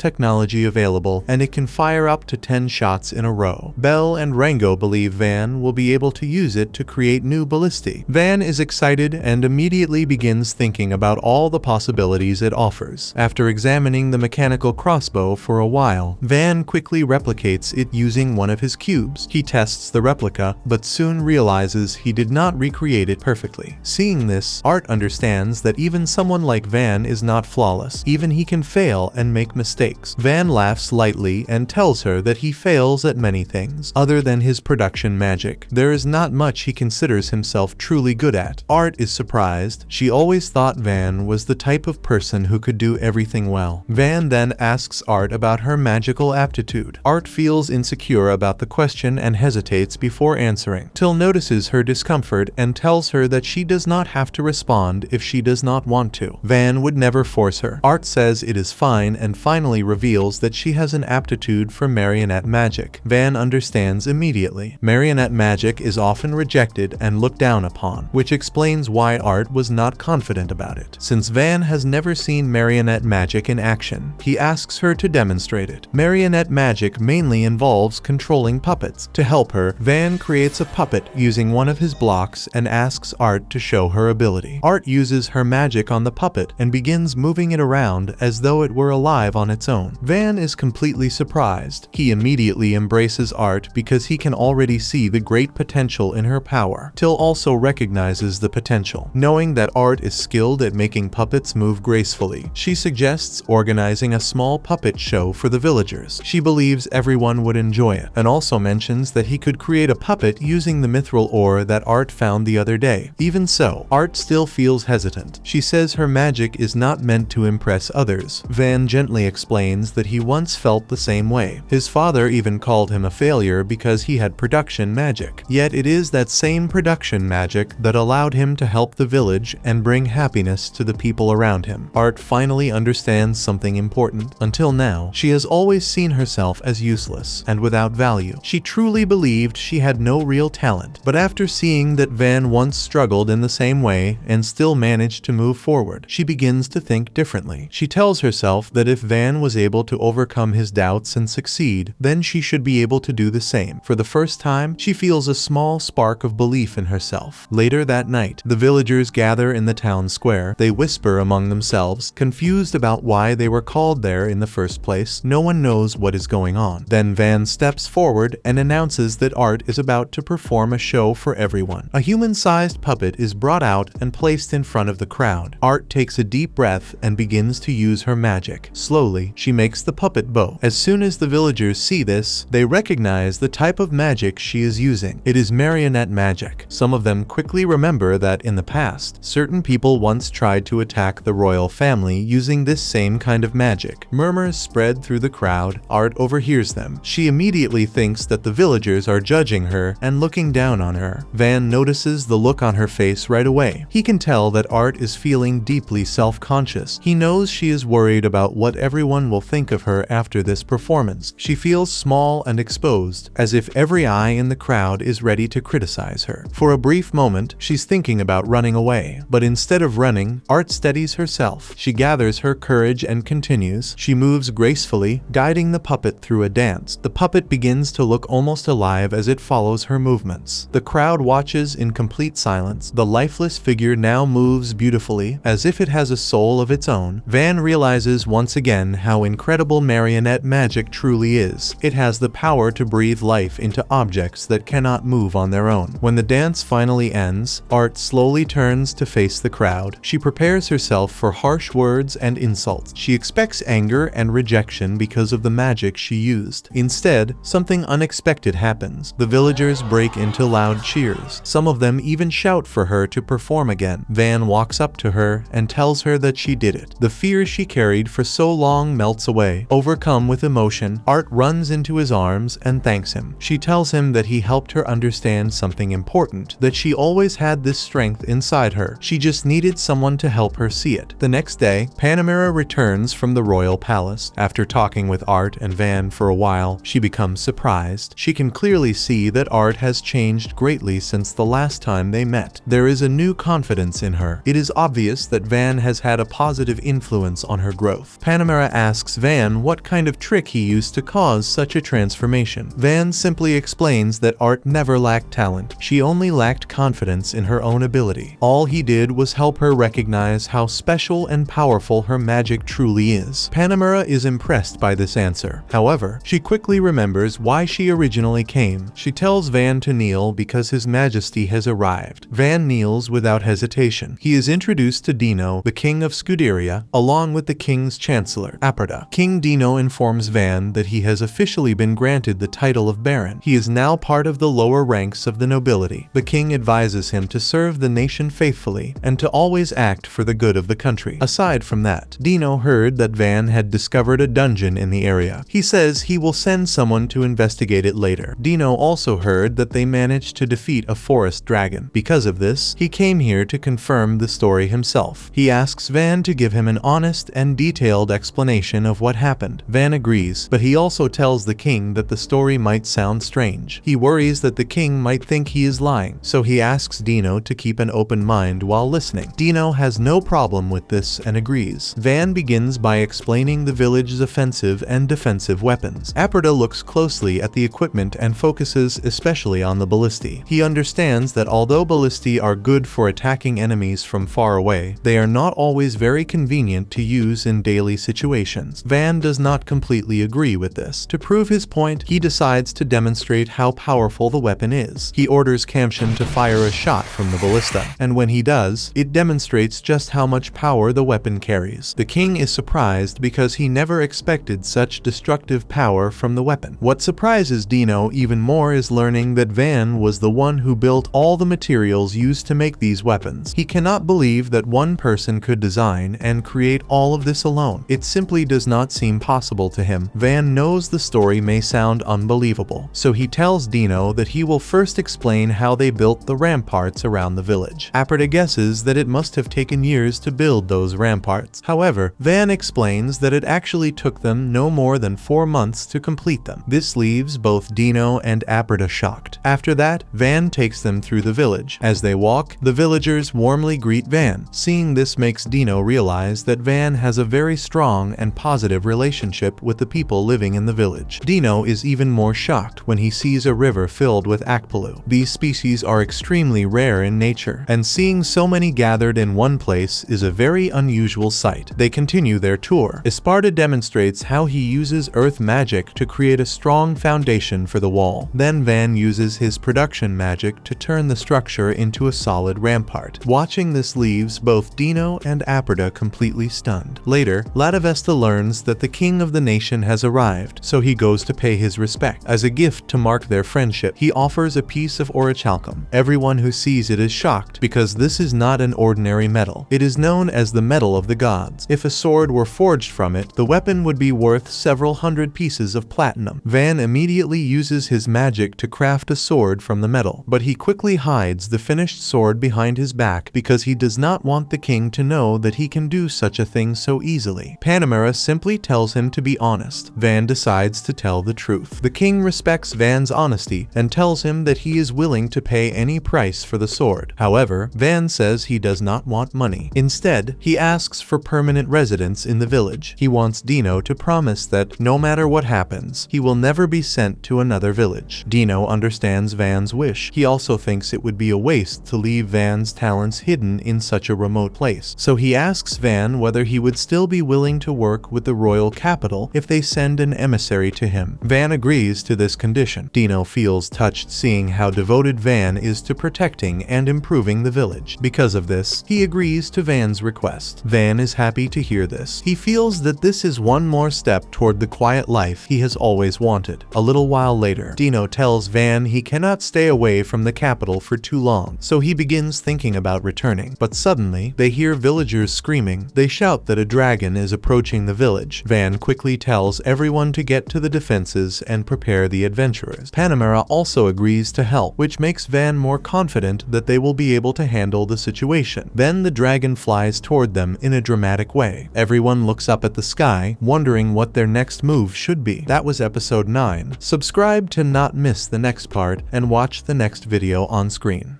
Speaker 1: technology available, and it can fire up to 10 shots in a row. Belle and Rango believe Van will be able to use it to create new ballistae. Van is excited and immediately begins thinking about all the possibilities it offers. After examining the mechanical crossbow for a while, Van quickly replicates it using one of his cubes. He tests the replica, but soon realizes he did not recreate it perfectly. Seeing this, Art understands that even someone like Van is not flawless. Even he can fail and make mistakes. Van laughs lightly and tells her that he fails at many things, other than his production magic. There is not much he considers himself truly good at. Art is surprised. She always thought Van was the type of person who could do everything well. Van then asks Art about her magical aptitude. Art feels insecure about the question and hesitates before answering, till notices her discomfort and tells her that she does not have to respond if she does not want to. Van would never force her. Art says it is fine and finally reveals that she has an aptitude for marionette magic. Van understands immediately. Marionette magic is often rejected and looked down upon, which explains why Art was not confident about it. Since Van has never seen marionette magic in action, he asks her to demonstrate it. Marionette magic mainly involves controlling puppets. To help her, Van creates a puppet using one of his blocks and asks Art to show her ability. Art uses her magic on the puppet and begins moving it around as though it were alive on its own. Van is completely surprised. He immediately embraces Art because he can already see the great potential in her power. Till also recognizes the potential. Knowing that Art is skilled at making puppets move gracefully, she suggests organizing a small puppet show for the villagers. She believes everyone would enjoy it, and also mentions that he could create a puppet using the mithril ore that Art found the other day. Even so, Art still feels hesitant. She says her magic is not meant to impress others. Van gently explains that he once felt the same way. His father even called him a failure because he had production magic. Yet it is that same production magic that allowed him to help the village and bring happiness to the people around him. Art finally understands something important. Until now, she has always seen herself as useless and without value. She truly believed she had no real talent, but after seeing that Van once struggled in the same way and still managed to move forward, she begins to think differently. She tells herself that if Van was able to overcome his doubts and succeed, then she should be able to do the same. For the first time, she feels a small spark of belief in herself. Later that night, the villagers gather in the town square. They whisper among themselves, confused about why they were called there in the first place. No one knows what is going on. Then Van steps forward and announces that Art is about to perform a show for everyone. A human-sized puppet is brought out and placed in front of the crowd. Art takes a deep breath and begins to use her magic. Slowly, she makes the puppet bow. As soon as the villagers see this, they recognize the type of magic she is using. It is marionette magic. Some of them quickly remember that in the past, certain people once tried to attack the royal family using this same kind of magic. Murmurs spread through the crowd. Art overhears them. She immediately thinks that the villagers are judging her and looking down on her. Van notices the look on her face right away. He can tell that Art is feeling deeply self-conscious. He knows she is worried about what everyone will think of her after this performance. She feels small and exposed, as if every eye in the crowd is ready to criticize her. For a brief moment, she's thinking about running away, but instead of running, Art steadies herself. She gathers her courage and continues. She moves gracefully, guiding the puppet through a dance. The puppet begins to look almost alive as it follows her movements. The crowd watches in complete silence. The lifeless figure now moves beautifully, as if it has a soul of its own. Van realizes once again how incredible marionette magic truly is. It has the power to breathe life into objects that cannot move on their own. When the dance finally ends, Art slowly turns to face the crowd. She prepares herself for harsh words and insults. She expects anger and rejection because of the magic she used. Instead, something unexpected happens. The villagers break into loud cheers. Some of them even shout for her to perform again. Van walks up to her and tells her that she did it. The fear she carried for so long melts away. boy. Overcome with emotion, Art runs into his arms and thanks him. She tells him that he helped her understand something important, that she always had this strength inside her. She just needed someone to help her see it. The next day, Panamera returns from the royal palace. After talking with Art and Van for a while, she becomes surprised. She can clearly see that Art has changed greatly since the last time they met. There is a new confidence in her. It is obvious that Van has had a positive influence on her growth. Panamera asks Van what kind of trick he used to cause such a transformation. Van simply explains that Art never lacked talent. She only lacked confidence in her own ability. All he did was help her recognize how special and powerful her magic truly is. Panamera is impressed by this answer. However, she quickly remembers why she originally came. She tells Van to kneel because His Majesty has arrived. Van kneels without hesitation. He is introduced to Dino, the king of Scuderia, along with the king's chancellor, Aperta. King Dino informs Van that he has officially been granted the title of Baron. He is now part of the lower ranks of the nobility. The king advises him to serve the nation faithfully and to always act for the good of the country. Aside from that, Dino heard that Van had discovered a dungeon in the area. He says he will send someone to investigate it later. Dino also heard that they managed to defeat a forest dragon. Because of this, he came here to confirm the story himself. He asks Van to give him an honest and detailed explanation of what happened. Van agrees, but he also tells the king that the story might sound strange. He worries that the king might think he is lying, so he asks Dino to keep an open mind while listening. Dino has no problem with this and agrees. Van begins by explaining the village's offensive and defensive weapons. Aperta looks closely at the equipment and focuses especially on the ballistae. He understands that although ballistae are good for attacking enemies from far away, they are not always very convenient to use in daily situations. Van does not completely agree with this. To prove his point, he decides to demonstrate how powerful the weapon is. He orders Kamshin to fire a shot from the ballista, and when he does, it demonstrates just how much power the weapon carries. The king is surprised because he never expected such destructive power from the weapon. What surprises Dino even more is learning that Van was the one who built all the materials used to make these weapons. He cannot believe that one person could design and create all of this alone. It simply does not seem possible to him. Van knows the story may sound unbelievable, so he tells Dino that he will first explain how they built the ramparts around the village. Aperta guesses that it must have taken years to build those ramparts. However, Van explains that it actually took them no more than 4 months to complete them. This leaves both Dino and Aperta shocked. After that, Van takes them through the village. As they walk, the villagers warmly greet Van. Seeing this makes Dino realize that Van has a very strong and positive relationship with the people living in the village. Dino is even more shocked when he sees a river filled with akpalu. These species are extremely rare in nature, and seeing so many gathered in one place is a very unusual sight. They continue their tour. Esparta demonstrates how he uses earth magic to create a strong foundation for the wall. Then Van uses his production magic to turn the structure into a solid rampart. Watching this leaves both Dino and Aperta completely stunned. Later, Latavesta learns that the king of the nation has arrived, so he goes to pay his respect. As a gift to mark their friendship, he offers a piece of orichalcum. Everyone who sees it is shocked because this is not an ordinary metal. It is known as the metal of the gods. If a sword were forged from it, the weapon would be worth several hundred pieces of platinum. Van immediately uses his magic to craft a sword from the metal, but he quickly hides the finished sword behind his back because he does not want the king to know that he can do such a thing so easily. Panamera simply tells him to be honest. Van decides to tell the truth. The king respects Van's honesty and tells him that he is willing to pay any price for the sword. However, Van says he does not want money. Instead, he asks for permanent residence in the village. He wants Dino to promise that no matter what happens, he will never be sent to another village. Dino understands Van's wish. He also thinks it would be a waste to leave Van's talents hidden in such a remote place. So he asks Van whether he would still be willing to work with the royal capital if they send an emissary to him. Van agrees to this condition. Dino feels touched seeing how devoted Van is to protecting and improving the village. Because of this, he agrees to Van's request. Van is happy to hear this. He feels that this is one more step toward the quiet life he has always wanted. A little while later, Dino tells Van he cannot stay away from the capital for too long, so he begins thinking about returning. But suddenly, they hear villagers screaming. They shout that a dragon is approaching the village. bridge. Van quickly tells everyone to get to the defenses and prepare the adventurers. Panamera also agrees to help, which makes Van more confident that they will be able to handle the situation. Then the dragon flies toward them in a dramatic way. Everyone looks up at the sky, wondering what their next move should be. That was episode 9. Subscribe to not miss the next part and watch the next video on screen.